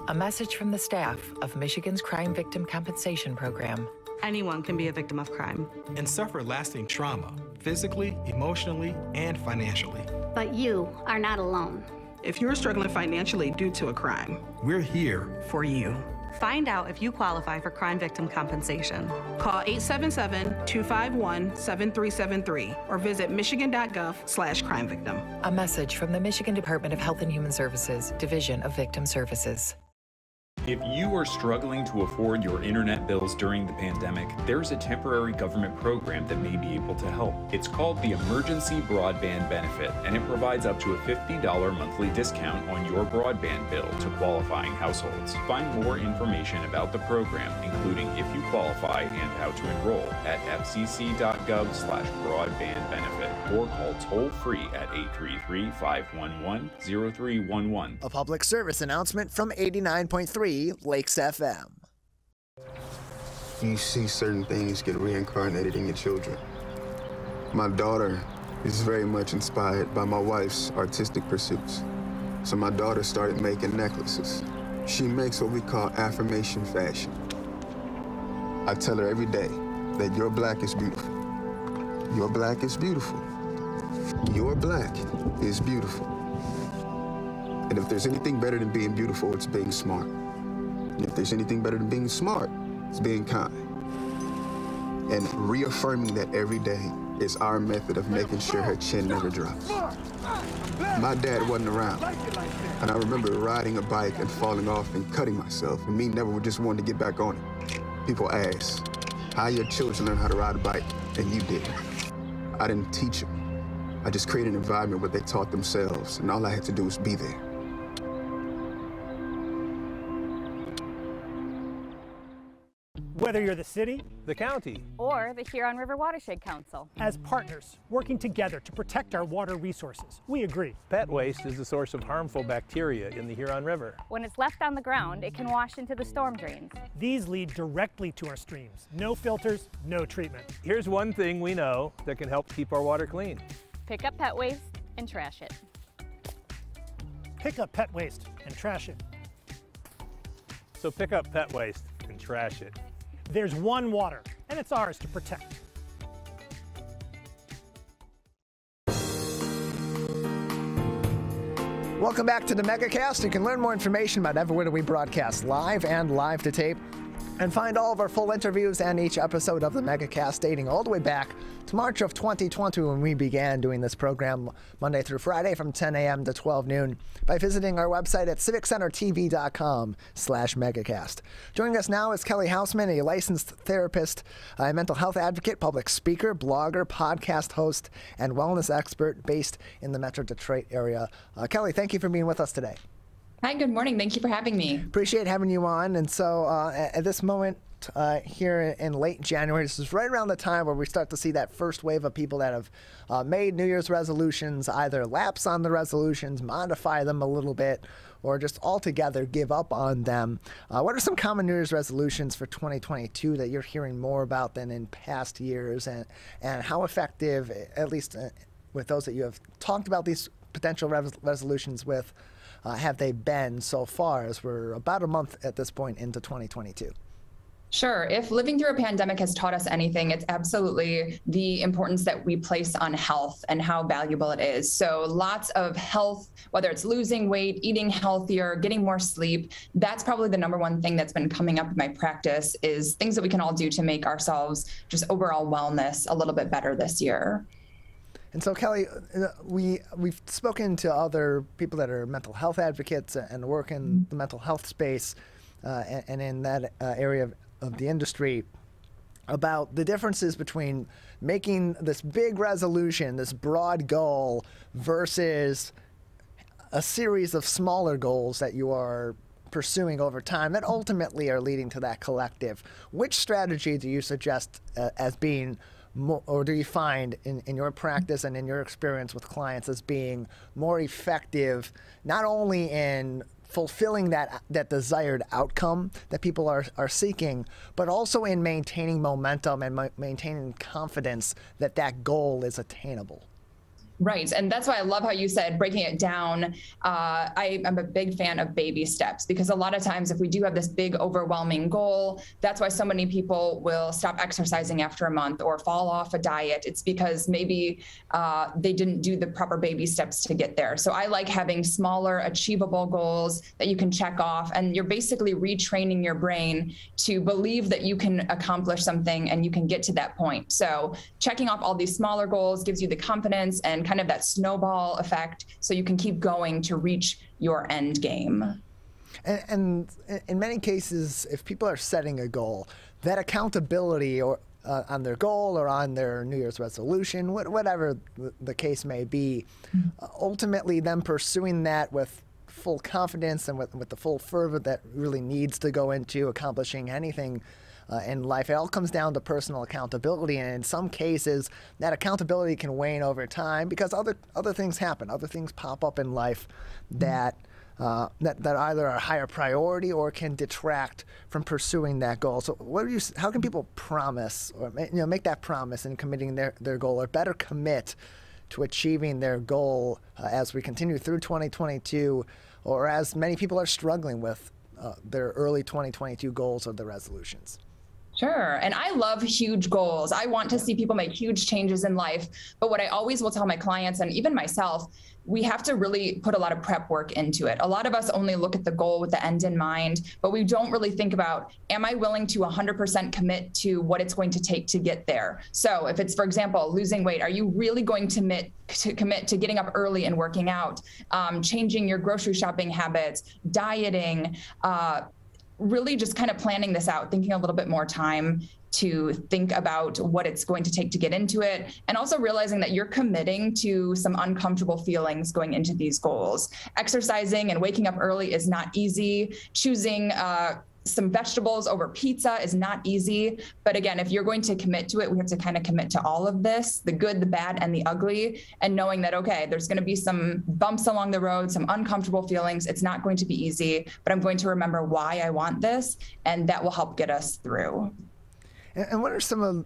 A message from the staff of Michigan's Crime Victim Compensation Program. Anyone can be a victim of crime and suffer lasting trauma, physically, emotionally, and financially. But you are not alone. If you're struggling financially due to a crime, we're here for you. Find out if you qualify for crime victim compensation. Call 877-251-7373 or visit michigan.gov/crime-victim. A message from the Michigan Department of Health and Human Services, Division of Victim Services. If you are struggling to afford your internet bills during the pandemic, there's a temporary government program that may be able to help. It's called the Emergency Broadband Benefit, and it provides up to a $50 monthly discount on your broadband bill to qualifying households. Find more information about the program, including if you qualify and how to enroll, at fcc.gov/broadbandbenefit or call toll-free at 833-511-0311. A public service announcement from 89.3 Lakes FM. You see certain things get reincarnated in your children. My daughter is very much inspired by my wife's artistic pursuits. So my daughter started making necklaces. She makes what we call affirmation fashion. I tell her every day that your black is beautiful. Your black is beautiful. Your black is beautiful. And if there's anything better than being beautiful, it's being smart. And if there's anything better than being smart, it's being kind. And reaffirming that every day is our method of making sure her chin never drops. My dad wasn't around, and I remember riding a bike and falling off and cutting myself, and me never just wanted to get back on it. People ask, how your children learn how to ride a bike, and you didn't. I didn't teach them. I just created an environment where they taught themselves, and all I had to do was be there. Whether you're the city, the county, or the Huron River Watershed Council. As partners, working together to protect our water resources, we agree. Pet waste is the source of harmful bacteria in the Huron River. When it's left on the ground, it can wash into the storm drains. These lead directly to our streams. No filters, no treatment. Here's one thing we know that can help keep our water clean. Pick up pet waste and trash it. Pick up pet waste and trash it. So pick up pet waste and trash it. There's one water, and it's ours to protect. Welcome back to the Megacast. You can learn more information about everywhere we broadcast live and live to tape, and find all of our full interviews and each episode of the Megacast dating all the way back to March of 2020 when we began doing this program Monday through Friday from 10 a.m. to 12 noon by visiting our website at civiccentertv.com/Megacast. Joining us now is Kelly Houseman, a licensed therapist, a mental health advocate, public speaker, blogger, podcast host, and wellness expert based in the Metro Detroit area. Kelly, thank you for being with us today. Hi, good morning. Thank you for having me. Appreciate having you on. And so at this moment here in late January, this is right around the time where we start to see that first wave of people that have made New Year's resolutions, either lapse on the resolutions, modify them a little bit, or just altogether give up on them. What are some common New Year's resolutions for 2022 that you're hearing more about than in past years, and how effective, at least with those that you have talked about these potential resolutions with, have they been so far, as we're about a month at this point into 2022? Sure. If living through a pandemic has taught us anything, it's absolutely the importance that we place on health and how valuable it is. So lots of health, whether it's losing weight, eating healthier, getting more sleep, that's probably the number one thing that's been coming up in my practice is things that we can all do to make ourselves just overall wellness a little bit better this year. And so, Kelly, we've spoken to other people that are mental health advocates and work in the mental health space and in that area of the industry about the differences between making this big resolution, this broad goal, versus a series of smaller goals that you are pursuing over time that ultimately are leading to that collective. Which strategy do you suggest as being or do you find in your practice and in your experience with clients as being more effective, not only in fulfilling that desired outcome that people are seeking, but also in maintaining momentum and maintaining confidence that that goal is attainable? Right. And that's why I love how you said breaking it down. I'm a big fan of baby steps, because a lot of times if we do have this big overwhelming goal, that's why so many people will stop exercising after a month or fall off a diet. It's because maybe they didn't do the proper baby steps to get there. So I like having smaller, achievable goals that you can check off, and you're basically retraining your brain to believe that you can accomplish something and you can get to that point. So checking off all these smaller goals gives you the confidence and kind of that snowball effect, so you can keep going to reach your end game. And in many cases, if people are setting a goal, that accountability or on their goal or on their New Year's resolution, whatever the case may be, ultimately them pursuing that with full confidence and with the full fervor that really needs to go into accomplishing anything in life. It all comes down to personal accountability, and in some cases that accountability can wane over time because other things happen, other things pop up in life that either are higher priority or can detract from pursuing that goal. So how can people promise or make that promise in committing their goal, or better commit to achieving their goal as we continue through 2022, or as many people are struggling with their early 2022 goals or their resolutions? Sure. And I love huge goals. I want to see people make huge changes in life. But what I always will tell my clients, and even myself, we have to really put a lot of prep work into it. A lot of us only look at the goal with the end in mind, but we don't really think about, am I willing to 100% commit to what it's going to take to get there? So if it's, for example, losing weight, are you really going to commit to getting up early and working out, changing your grocery shopping habits, dieting, really just kind of planning this out, thinking a little bit more time to think about what it's going to take to get into it, and also realizing that you're committing to some uncomfortable feelings going into these goals. Exercising and waking up early is not easy. Choosing some vegetables over pizza is not easy. But again, if you're going to commit to it, we have to kind of commit to all of this, the good, the bad, and the ugly, and knowing that, okay, there's going to be some bumps along the road, some uncomfortable feelings. It's not going to be easy, but I'm going to remember why I want this, and that will help get us through. And what are some of,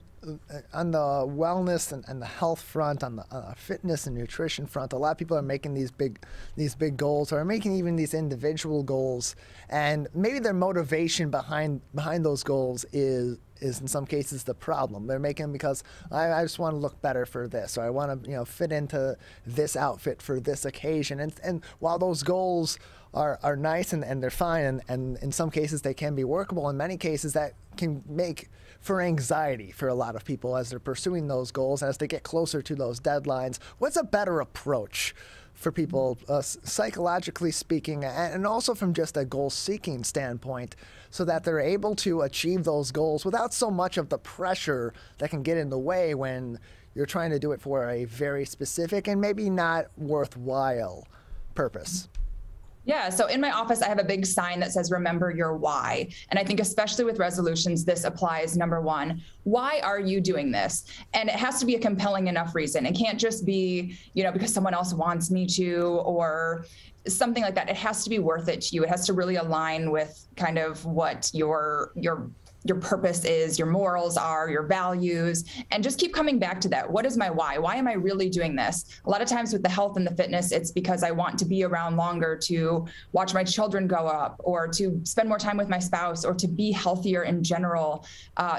on the wellness and the health front, on the fitness and nutrition front, a lot of people are making these big goals, or are making even these individual goals, and maybe their motivation behind those goals is in some cases the problem. They're making them because I just want to look better for this, or I want to fit into this outfit for this occasion. And while those goals are nice and they're fine, and in some cases they can be workable, in many cases that can make for anxiety for a lot of people as they're pursuing those goals, as they get closer to those deadlines. What's a better approach for people, psychologically speaking, and also from just a goal-seeking standpoint, so that they're able to achieve those goals without so much of the pressure that can get in the way when you're trying to do it for a very specific and maybe not worthwhile purpose? Yeah, so in my office, I have a big sign that says, remember your why. And I think especially with resolutions, this applies. Number one, why are you doing this? And it has to be a compelling enough reason. It can't just be, because someone else wants me to, or something like that. It has to be worth it to you. It has to really align with kind of what your your purpose is, your morals are, your values, and just keep coming back to that. What is my why? Why am I really doing this? A lot of times with the health and the fitness, it's because I want to be around longer, to watch my children grow up, or to spend more time with my spouse, or to be healthier in general.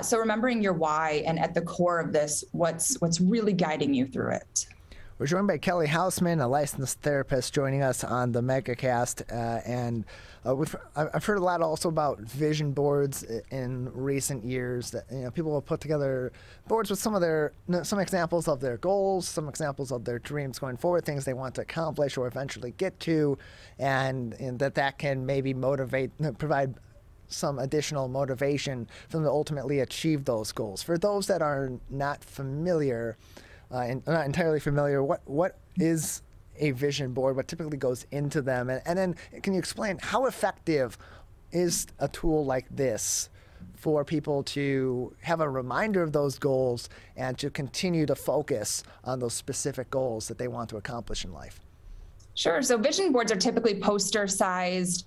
So remembering your why, and at the core of this, what's really guiding you through it. We're joined by Kelly Houseman, a licensed therapist, joining us on the Megacast. I've heard a lot also about vision boards in recent years. That people will put together boards with some examples of their goals, some examples of their dreams going forward, things they want to accomplish or eventually get to, and that can maybe provide some additional motivation for them to ultimately achieve those goals. For those that are not familiar, and not entirely familiar, what is a vision board? What typically goes into them? And then can you explain how effective is a tool like this for people to have a reminder of those goals and to continue to focus on those specific goals that they want to accomplish in life? Sure. So vision boards are typically poster-sized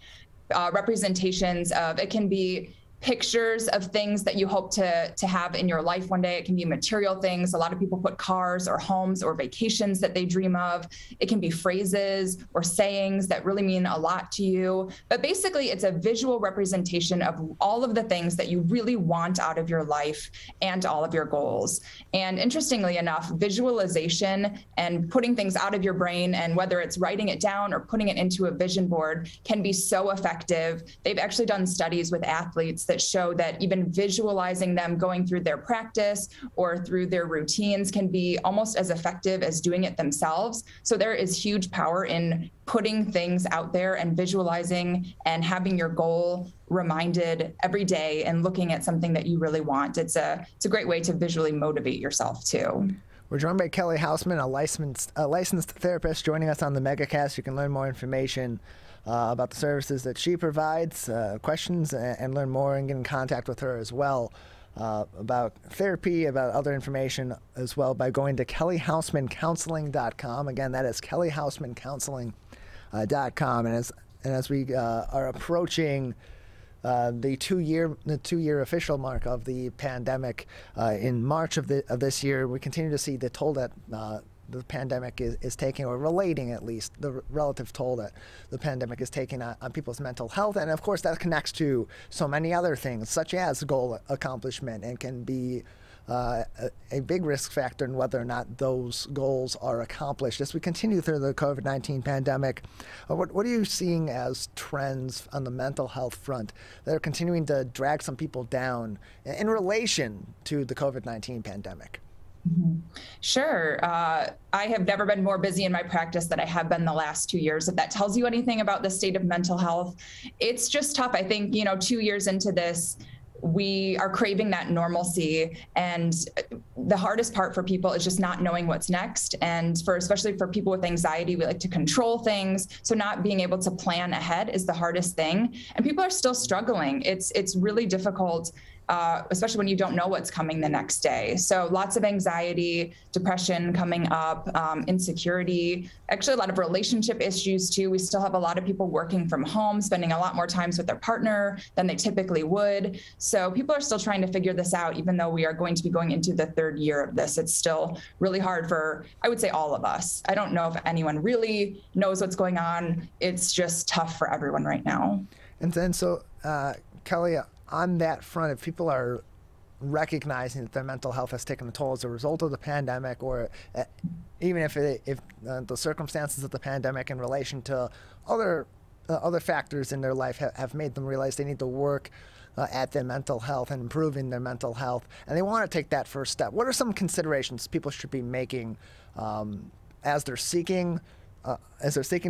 representations of, it can be pictures of things that you hope to have in your life one day. It can be material things. A lot of people put cars or homes or vacations that they dream of. It can be phrases or sayings that really mean a lot to you. But basically, it's a visual representation of all of the things that you really want out of your life and all of your goals. And interestingly enough, visualization and putting things out of your brain, and whether it's writing it down or putting it into a vision board, can be so effective. They've actually done studies with athletes that show that even visualizing them going through their practice or through their routines can be almost as effective as doing it themselves. So there is huge power in putting things out there and visualizing and having your goal reminded every day and looking at something that you really want. It's a great way to visually motivate yourself too. We're joined by Kelly Houseman, a licensed therapist, joining us on the Megacast. You can learn more information about the services that she provides, questions, and learn more and get in contact with her as well about therapy, about other information as well, by going to kellyhousemancounseling.com. Again, that is kellyhousemancounseling.com. And as we are approaching the two-year official mark of the pandemic in March of this year, we continue to see the toll that the pandemic is taking, or relating at least, the relative toll that the pandemic is taking on people's mental health. And of course, that connects to so many other things, such as goal accomplishment, and can be a big risk factor in whether or not those goals are accomplished. As we continue through the COVID-19 pandemic, what are you seeing as trends on the mental health front that are continuing to drag some people down in relation to the COVID-19 pandemic? Sure. I have never been more busy in my practice than I have been the last 2 years. If that tells you anything about the state of mental health, it's just tough. I think, 2 years into this, we are craving that normalcy. And the hardest part for people is just not knowing what's next. And especially for people with anxiety, we like to control things. So not being able to plan ahead is the hardest thing. And people are still struggling. It's really difficult, especially when you don't know what's coming the next day. So lots of anxiety, depression coming up, insecurity, actually a lot of relationship issues too. We still have a lot of people working from home, spending a lot more time with their partner than they typically would. So people are still trying to figure this out, even though we are going to be going into the third year of this. It's still really hard for, I would say, all of us. I don't know if anyone really knows what's going on. It's just tough for everyone right now. And then Kelly, on that front, if people are recognizing that their mental health has taken a toll as a result of the pandemic, or even if the circumstances of the pandemic in relation to other factors in their life have made them realize they need to work at their mental health and improving their mental health, and they want to take that first step, what are some considerations people should be making as they're seeking a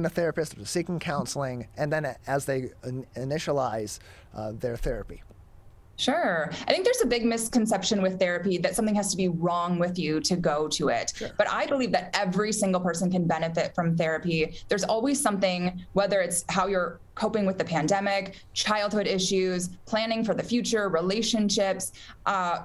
therapist, or seeking counseling, and then as they initialize their therapy? Sure. I think there's a big misconception with therapy that something has to be wrong with you to go to it. Sure. But I believe that every single person can benefit from therapy. There's always something, whether it's how you're coping with the pandemic, childhood issues, planning for the future, relationships.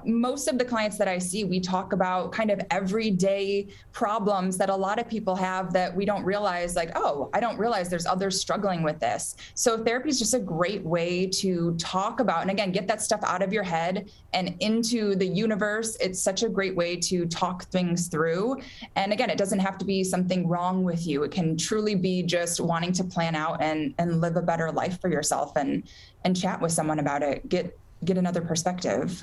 Most of the clients that I see, we talk about kind of everyday problems that a lot of people have that we don't realize, like, oh, I don't realize there's others struggling with this. So therapy is just a great way to talk about, and again, get that stuff out of your head and into the universe. It's such a great way to talk things through. And again, it doesn't have to be something wrong with you. It can truly be just wanting to plan out and live a better life for yourself and chat with someone about it, get another perspective.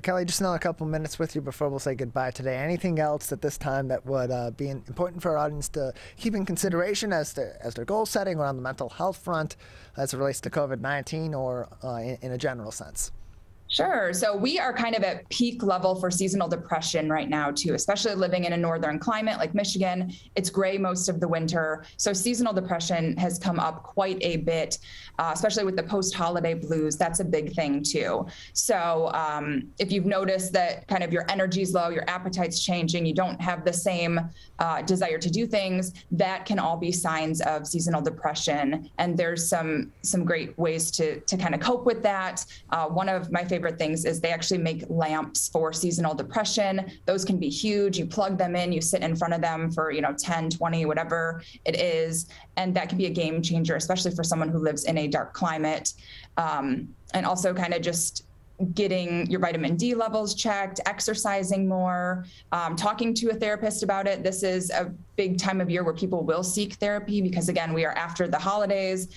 Kelly, just another couple minutes with you before we'll say goodbye today. Anything else at this time that would be important for our audience to keep in consideration as their goal setting or on the mental health front as it relates to COVID-19 or in a general sense? Sure. So we are kind of at peak level for seasonal depression right now, too, especially living in a northern climate like Michigan. It's gray most of the winter. So seasonal depression has come up quite a bit, especially with the post-holiday blues. That's a big thing, too. So if you've noticed that kind of your energy's low, your appetite's changing, you don't have the same desire to do things, that can all be signs of seasonal depression. And there's some great ways to kind of cope with that. One of my favorite things is they actually make lamps for seasonal depression. Those can be huge. You plug them in, you sit in front of them for 10, 20, whatever it is. And that can be a game changer, especially for someone who lives in a dark climate. And also kind of just getting your vitamin D levels checked, exercising more, talking to a therapist about it. This is a big time of year where people will seek therapy because, again, we are after the holidays.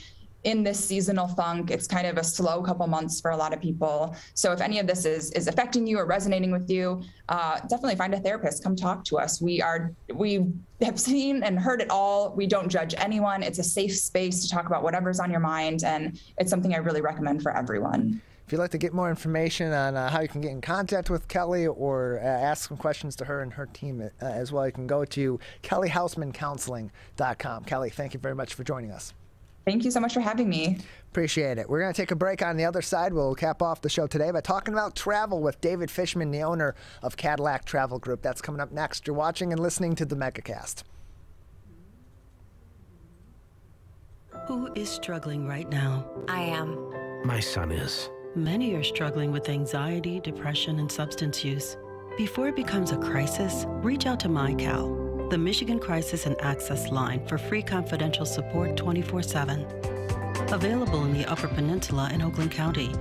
In this seasonal funk, it's kind of a slow couple months for a lot of people. So if any of this is affecting you or resonating with you, definitely find a therapist. Come talk to us. We have seen and heard it all. We don't judge anyone. It's a safe space to talk about whatever's on your mind. And it's something I really recommend for everyone. If you'd like to get more information on how you can get in contact with Kelly or ask some questions to her and her team as well, you can go to kellyhousemancounseling.com. Kelly, thank you very much for joining us. Thank you so much for having me. Appreciate it. We're going to take a break. On the other side, we'll cap off the show today by talking about travel with David Fishman, the owner of Cadillac Travel Group. That's coming up next. You're watching and listening to the Megacast. Who is struggling right now? I am. My son is. Many are struggling with anxiety, depression, and substance use. Before it becomes a crisis, reach out to MyCal, the Michigan Crisis and Access Line, for free confidential support 24/7. Available in the Upper Peninsula and Oakland County.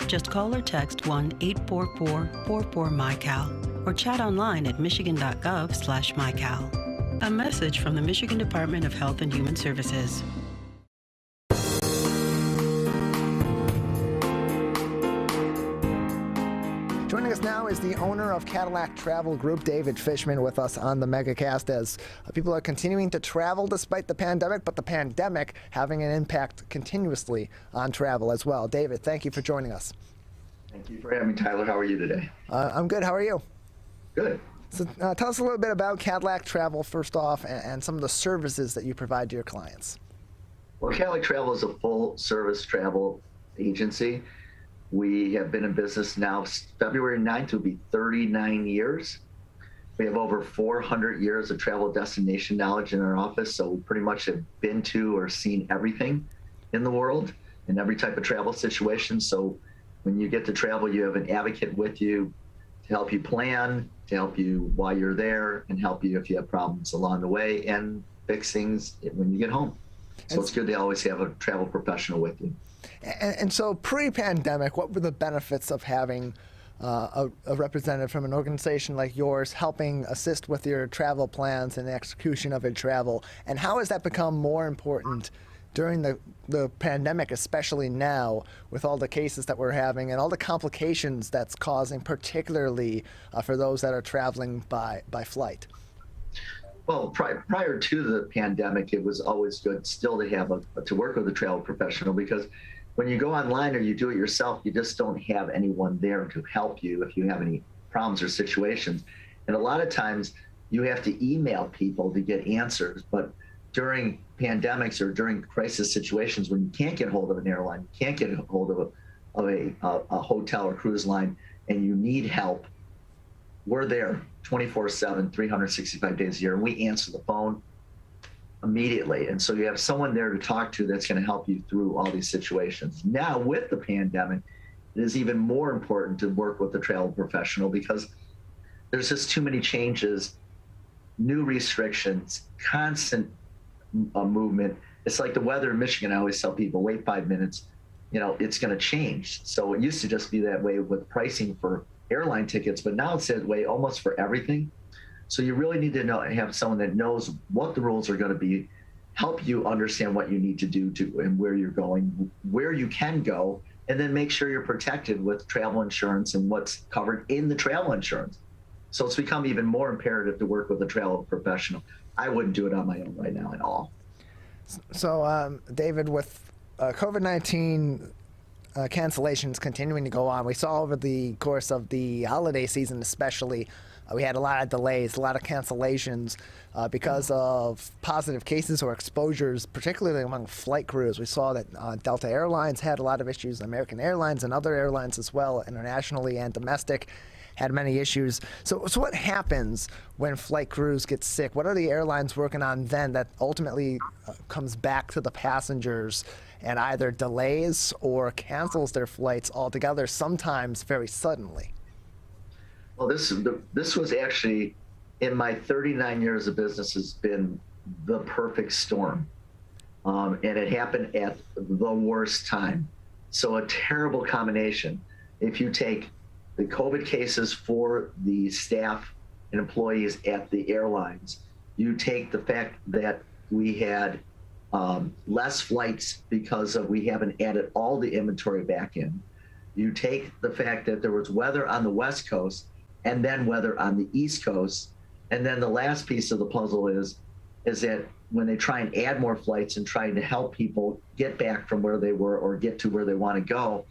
Just call or text 1-844-44-MyCal or chat online at michigan.gov/MyCal. A message from the Michigan Department of Health and Human Services. Joining us now is the owner of Cadillac Travel Group, David Fishman, with us on the Megacast as people are continuing to travel despite the pandemic, but the pandemic having an impact continuously on travel as well. David, thank you for joining us. Thank you for having me, Tyler. How are you today? I'm good. How are you? Good. So tell us a little bit about Cadillac Travel, first off, and some of the services that you provide to your clients. Well, Cadillac Travel is a full-service travel agency. We have been in business now. February 9th will be 39 years. We have over 400 years of travel destination knowledge in our office, so we pretty much have been to or seen everything in the world in every type of travel situation. So when you get to travel, you have an advocate with you to help you plan, to help you while you're there, and help you if you have problems along the way, and fix things when you get home. So it's good to always have a travel professional with you. And so pre-pandemic, what were the benefits of having a representative from an organization like yours helping assist with your travel plans and the execution of your travel? And how has that become more important during the pandemic, especially now with all the cases that we're having and all the complications that's causing, particularly for those that are traveling by flight? Well, prior to the pandemic, it was always good still to have to work with a travel professional, because when you go online or you do it yourself, you just don't have anyone there to help you if you have any problems or situations. And a lot of times you have to email people to get answers. But during pandemics or during crisis situations when you can't get hold of an airline, you can't get hold of a hotel or cruise line, and you need help, we're there 24/7, 365 days a year, and we answer the phone immediately. And so you have someone there to talk to that's going to help you through all these situations. Now with the pandemic, it is even more important to work with the travel professional because there's just too many changes, new restrictions, constant movement. It's like the weather in Michigan. I always tell people, wait 5 minutes, you know, it's going to change. So it used to just be that way with pricing for airline tickets, but now it's that way almost for everything. So you really need to have someone that knows what the rules are going to be, help you understand what you need to do and where you're going, where you can go, and then make sure you're protected with travel insurance and what's covered in the travel insurance. So it's become even more imperative to work with a travel professional. I wouldn't do it on my own right now at all. So, David, with COVID-19 cancellations continuing to go on, we saw over the course of the holiday season especially, we had a lot of delays, a lot of cancellations because of positive cases or exposures, particularly among flight crews. We saw that Delta Airlines had a lot of issues, American Airlines and other airlines as well, internationally and domestic, had many issues. So what happens when flight crews get sick? What are the airlines working on then that ultimately comes back to the passengers and either delays or cancels their flights altogether, sometimes very suddenly? Well, this was actually, in my 39 years of business, has been the perfect storm. And it happened at the worst time. So a terrible combination. If you take the COVID cases for the staff and employees at the airlines, you take the fact that we had less flights because we haven't added all the inventory back in. You take the fact that there was weather on the West Coast and then weather on the East Coast. And then the last piece of the puzzle is that when they try and add more flights and trying to help people get back from where they were or get to where they want to go,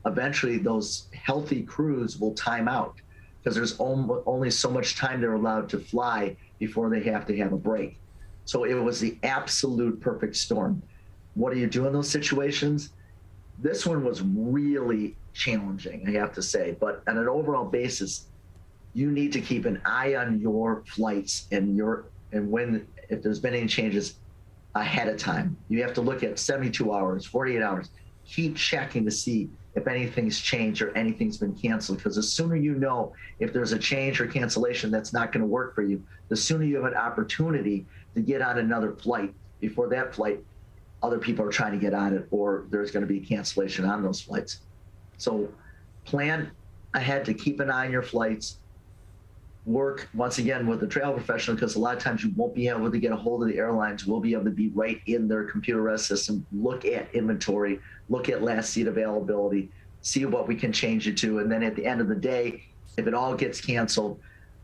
eventually those healthy crews will time out because there's only so much time they're allowed to fly before they have to have a break. So it was the absolute perfect storm. What do you do in those situations? This one was really challenging, I have to say, but on an overall basis, you need to keep an eye on your flights and if there's been any changes ahead of time. You have to look at 72 hours, 48 hours, keep checking to see if anything's changed or anything's been canceled, because the sooner you know if there's a change or cancellation that's not going to work for you, the sooner you have an opportunity to get on another flight. Before that flight, other people are trying to get on it or there's going to be a cancellation on those flights. So plan ahead to keep an eye on your flights. Work once again with the travel professional, because a lot of times you won't be able to get a hold of the airlines. We'll be able to be right in their computerized system, look at inventory, look at last seat availability, see what we can change it to. And then at the end of the day, if it all gets canceled,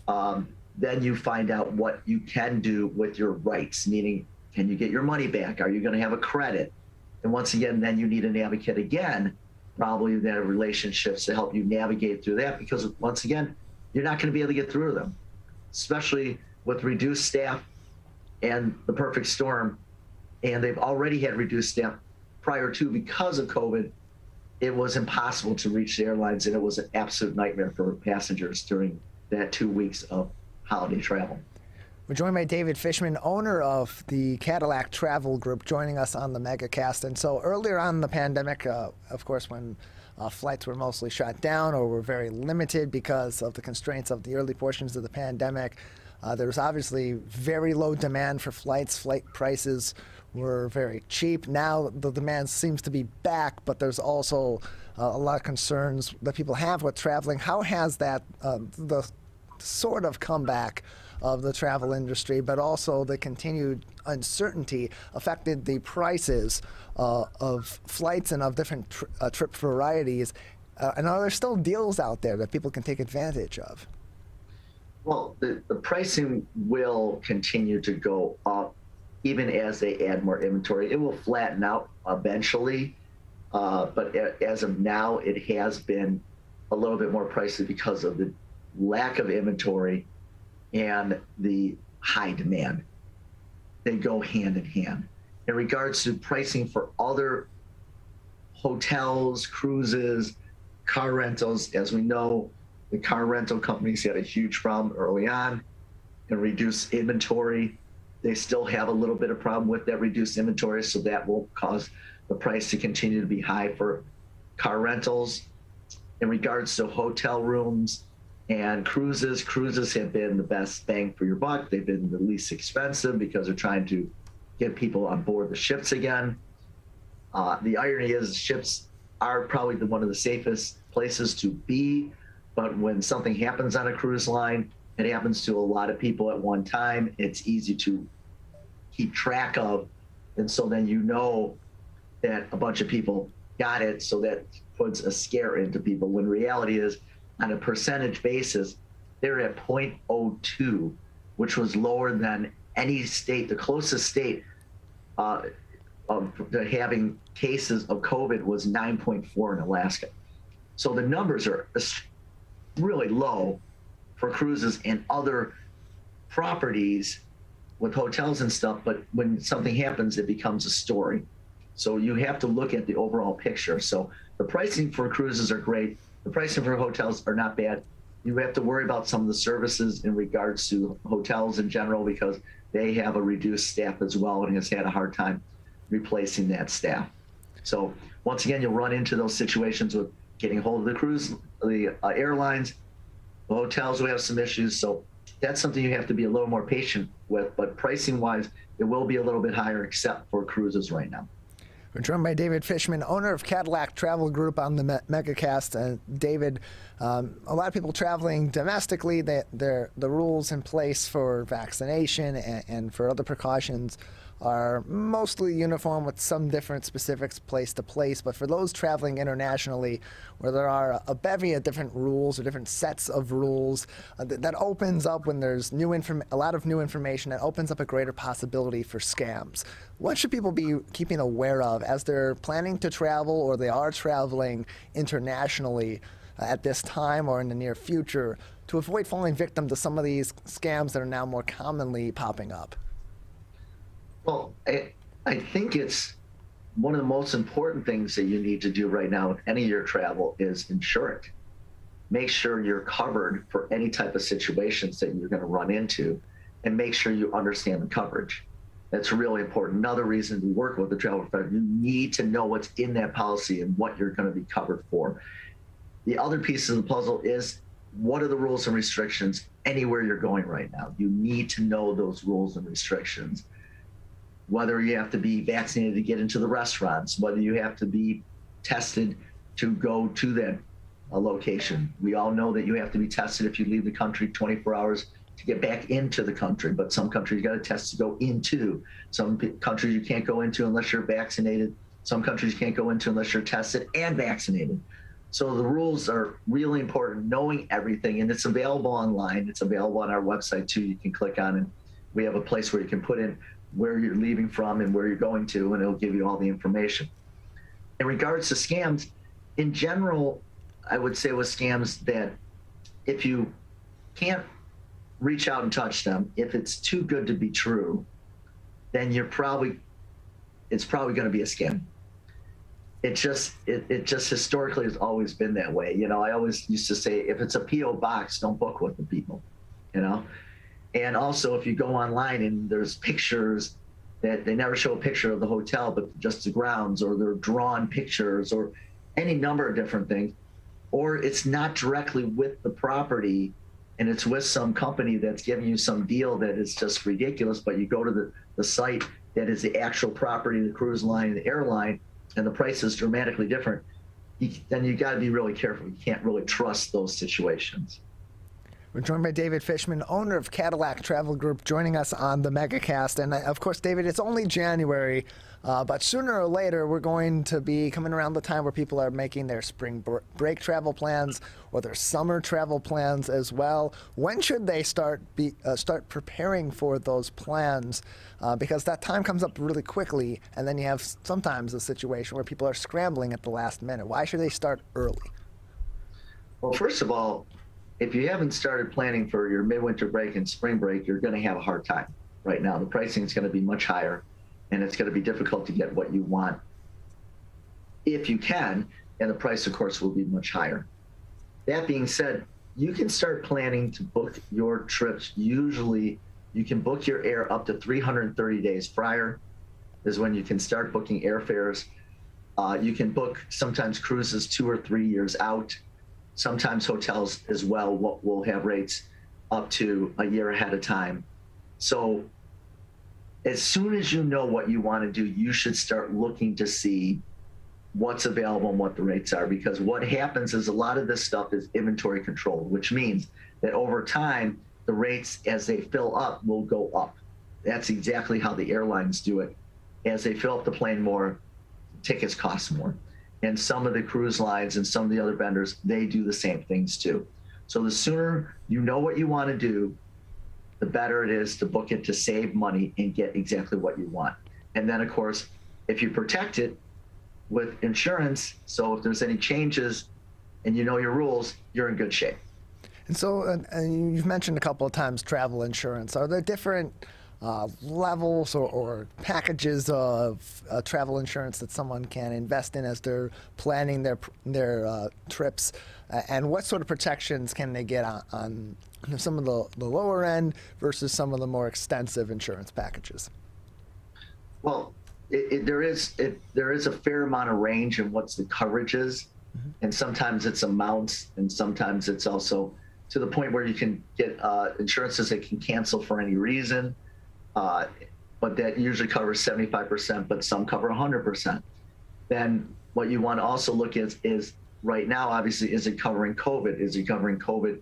then you find out what you can do with your rights, meaning can you get your money back? Are you going to have a credit? And once again, then you need an advocate again, probably that have relationships to help you navigate through that, because once again, you're not going to be able to get through to them, especially with reduced staff and the perfect storm. And they've already had reduced staff prior to because of COVID. It was impossible to reach the airlines, and it was an absolute nightmare for passengers during that 2 weeks of holiday travel. We're joined by David Fishman, owner of the Cadillac Travel Group, joining us on the Megacast. And so earlier on in the pandemic, of course, when flights were mostly shut down or were very limited because of the constraints of the early portions of the pandemic, there was obviously very low demand for flights. Flight prices were very cheap. Now the demand seems to be back, but there's also a lot of concerns that people have with traveling. How has that, the sort of comeback of the travel industry, but also the continued uncertainty, affected the prices of flights and of different trip varieties? And are there still deals out there that people can take advantage of? Well, the pricing will continue to go up even as they add more inventory. It will flatten out eventually, but as of now, it has been a little bit more pricey because of the lack of inventory and the high demand. They go hand in hand. In regards to pricing for other hotels, cruises, car rentals, as we know, the car rental companies had a huge problem early on and reduced inventory. they still have a little bit of problem with that reduced inventory, so that will cause the price to continue to be high for car rentals. In regards to hotel rooms and cruises have been the best bang for your buck. They've been the least expensive because they're trying to get people on board the ships again. The irony is ships are probably one of the safest places to be, but when something happens on a cruise line, it happens to a lot of people at one time. It's easy to keep track of, and so then you know that a bunch of people got it, so that puts a scare into people, when reality is, on a percentage basis, they're at 0.02, which was lower than any state. The closest state of having cases of COVID was 9.4 in Alaska. So the numbers are really low for cruises and other properties with hotels and stuff, but when something happens, it becomes a story. So you have to look at the overall picture. So the pricing for cruises are great. The pricing for hotels are not bad. You have to worry about some of the services in regards to hotels in general, because they have a reduced staff as well and has had a hard time replacing that staff. So once again, you'll run into those situations with getting a hold of the airlines. The hotels will have some issues. So that's something you have to be a little more patient with, but pricing wise, it will be a little bit higher except for cruises right now. We're joined by David Fishman, owner of Cadillac Travel Group, on the Megacast. David, a lot of people traveling domestically, the rules in place for vaccination and for other precautions are mostly uniform with some different specifics place to place. But for those traveling internationally, where there are a bevy of different rules or different sets of rules, that opens up, when there's a lot of new information, that opens up a greater possibility for scams. What should people be keeping aware of as they're planning to travel or they are traveling internationally at this time or in the near future to avoid falling victim to some of these scams that are now more commonly popping up? Well, I think it's one of the most important things that you need to do right now with any of your travel is insure it. Make sure you're covered for any type of situations that you're going to run into, and make sure you understand the coverage. That's really important. Another reason to work with the travel provider, you need to know what's in that policy and what you're going to be covered for. The other piece of the puzzle is, what are the rules and restrictions anywhere you're going right now? You need to know those rules and restrictions. Whether you have to be vaccinated to get into the restaurants, whether you have to be tested to go to that location. We all know that you have to be tested if you leave the country 24 hours to get back into the country, but some countries you got to test to go into. Some countries you can't go into unless you're vaccinated. Some countries you can't go into unless you're tested and vaccinated. So the rules are really important, knowing everything, and it's available online. It's available on our website too. You can click on it. We have a place where you can put in where you're leaving from and where you're going to, and it'll give you all the information. In regards to scams, in general, I would say with scams that if you can't reach out and touch them, if it's too good to be true, then it's probably going to be a scam. It just historically has always been that way. You know, I always used to say, if it's a P.O. box, don't book with the people, you know? And also, if you go online and there's pictures that they never show a picture of the hotel, but just the grounds, or they're drawn pictures, or any number of different things, or it's not directly with the property and it's with some company that's giving you some deal that is just ridiculous, but you go to the site that is the actual property, the cruise line, the airline, and the price is dramatically different, then you got to be really careful. You can't really trust those situations. We're joined by David Fishman, owner of Cadillac Travel Group, joining us on the Megacast. And of course, David, it's only January, but sooner or later, we're going to be coming around the time where people are making their spring break travel plans or their summer travel plans as well. When should they start preparing for those plans? Because that time comes up really quickly, and then you have sometimes a situation where people are scrambling at the last minute. Why should they start early? Well, first of all, if you haven't started planning for your midwinter break and spring break, you're going to have a hard time right now. The pricing is going to be much higher, and it's going to be difficult to get what you want if you can, and the price, of course, will be much higher. That being said, you can start planning to book your trips usually You can book your air up to 330 days prior is when you can start booking airfares. You can book sometimes cruises 2 or 3 years out. Sometimes hotels as well will have rates up to a year ahead of time. So as soon as you know what you want to do, you should start looking to see what's available and what the rates are, because what happens is a lot of this stuff is inventory controlled, which means that over time, the rates as they fill up will go up. That's exactly how the airlines do it. As they fill up the plane more, tickets cost more. And some of the cruise lines and some of the other vendors, they do the same things too. So the sooner you know what you want to do, the better it is to book it to save money and get exactly what you want. And then of course, if you protect it with insurance, so if there's any changes and you know your rules, you're in good shape. And so, and you've mentioned a couple of times travel insurance. Are there different levels or packages of travel insurance that someone can invest in as they're planning their trips? And what sort of protections can they get on some of the lower end versus some of the more extensive insurance packages? Well, there is a fair amount of range in what's the coverage is. Mm-hmm. And sometimes it's amounts, and sometimes it's also to the point where you can get insurances that can cancel for any reason. But that usually covers 75%, but some cover 100%. Then what you want to also look at is right now, obviously, is it covering COVID? Is it covering COVID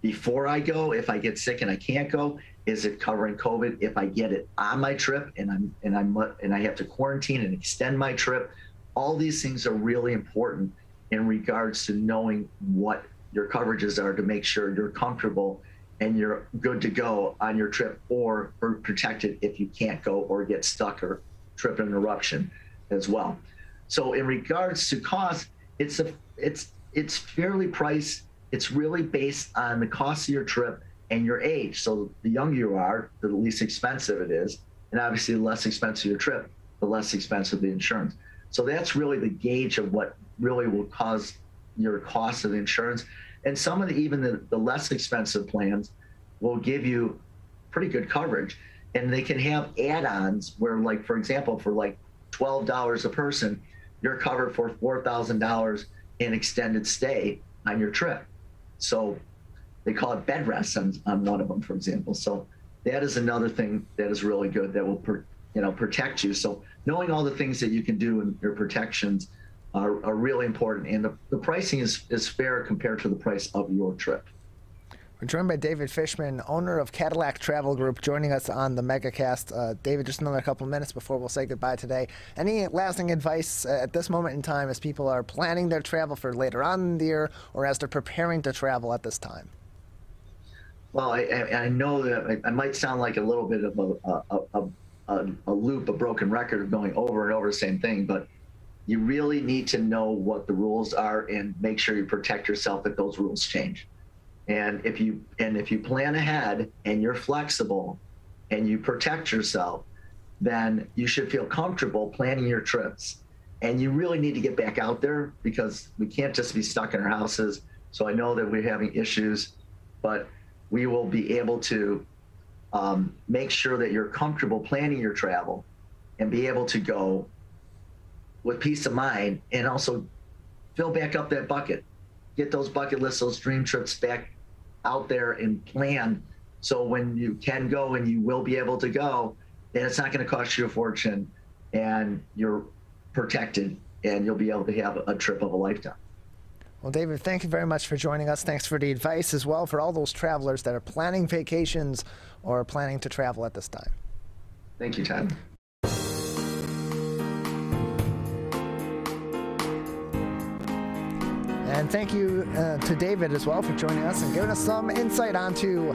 before I go? If I get sick and I can't go, is it covering COVID if I get it on my trip and I have to quarantine and extend my trip? All these things are really important in regards to knowing what your coverages are to make sure you're comfortable and you're good to go on your trip, or protected if you can't go or get stuck or trip interruption as well. So in regards to cost, it's fairly priced. It's really based on the cost of your trip and your age. So the younger you are, the least expensive it is. And obviously the less expensive your trip, the less expensive the insurance. So that's really the gauge of what really will cause your cost of insurance. And some of even the less expensive plans will give you pretty good coverage. And they can have add-ons where, like, for example, for like $12 a person, you're covered for $4,000 in extended stay on your trip. So they call it bed rest on one of them, for example. So that is another thing that is really good that will protect you. So knowing all the things that you can do in your protections are really important. And the pricing is fair compared to the price of your trip. We're joined by David Fishman, owner of Cadillac Travel Group, joining us on the Megacast. David, just another couple of minutes before we'll say goodbye today. Any lasting advice at this moment in time as people are planning their travel for later on in the year or as they're preparing to travel at this time? Well, I know that I might sound like a little bit of a loop, a broken record of going over and over the same thing, but you really need to know what the rules are and make sure you protect yourself if those rules change. And if you plan ahead and you're flexible and you protect yourself, then you should feel comfortable planning your trips. And you really need to get back out there because we can't just be stuck in our houses. So I know that we're having issues, but we will be able to make sure that you're comfortable planning your travel and be able to go with peace of mind, and also fill back up that bucket. Get those bucket lists, those dream trips back out there and plan. So when you can go and you will be able to go, then it's not going to cost you a fortune and you're protected and you'll be able to have a trip of a lifetime. Well, David, thank you very much for joining us. Thanks for the advice as well for all those travelers that are planning vacations or planning to travel at this time. Thank you, Todd. And thank you to David as well for joining us and giving us some insight into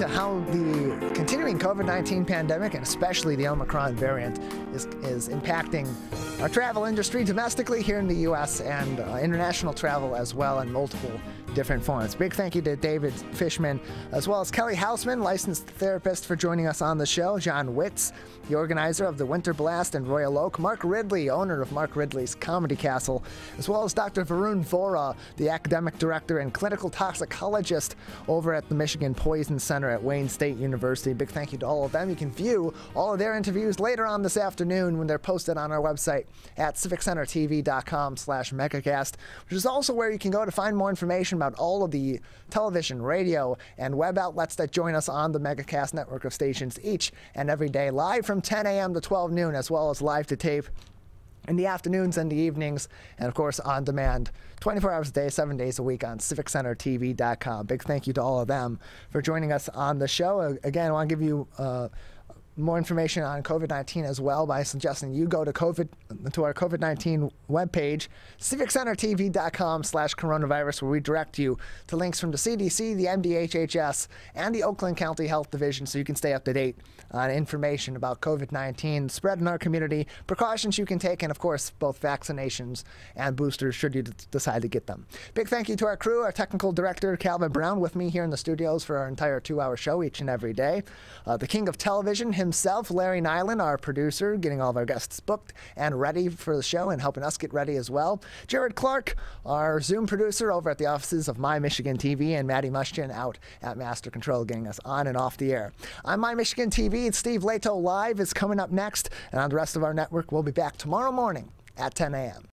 how the continuing COVID-19 pandemic, and especially the Omicron variant, is impacting our travel industry domestically here in the U.S. and international travel as well in multiple different forms. Big thank you to David Fishman, as well as Kelly Houseman, licensed therapist, for joining us on the show. Jon Witz, the organizer of the Winter Blast in Royal Oak. Mark Ridley, owner of Mark Ridley's Comedy Castle, as well as Dr. Varun Vohra, the academic director and clinical toxicologist over at the Michigan Poison Center at Wayne State University. Big thank you to all of them. You can view all of their interviews later on this afternoon when they're posted on our website at civiccentertv.com/megacast, which is also where you can go to find more information about all of the television, radio, and web outlets that join us on the Megacast network of stations each and every day, live from 10 a.m. to 12 noon, as well as live to tape in the afternoons and the evenings, and of course on demand 24 hours a day, 7 days a week on civiccentertv.com. Big thank you to all of them for joining us on the show. Again, I want to give you more information on COVID-19 as well by suggesting you go to our COVID-19 webpage, civiccentertv.com/coronavirus, where we direct you to links from the CDC, the MDHHS, and the Oakland County Health Division, so you can stay up to date on information about COVID-19 spread in our community, precautions you can take, and of course both vaccinations and boosters should you decide to get them. Big thank you to our crew, our technical director Calvin Brown, with me here in the studios for our entire 2-hour show each and every day. The king of television himself, Larry Nyland, our producer, getting all of our guests booked and ready for the show and helping us get ready as well. Jared Clark, our Zoom producer over at the offices of My Michigan TV, and Maddie Mushkin out at Master Control, getting us on and off the air. On My Michigan TV, Steve Leto Live is coming up next, and on the rest of our network, we'll be back tomorrow morning at 10 a.m.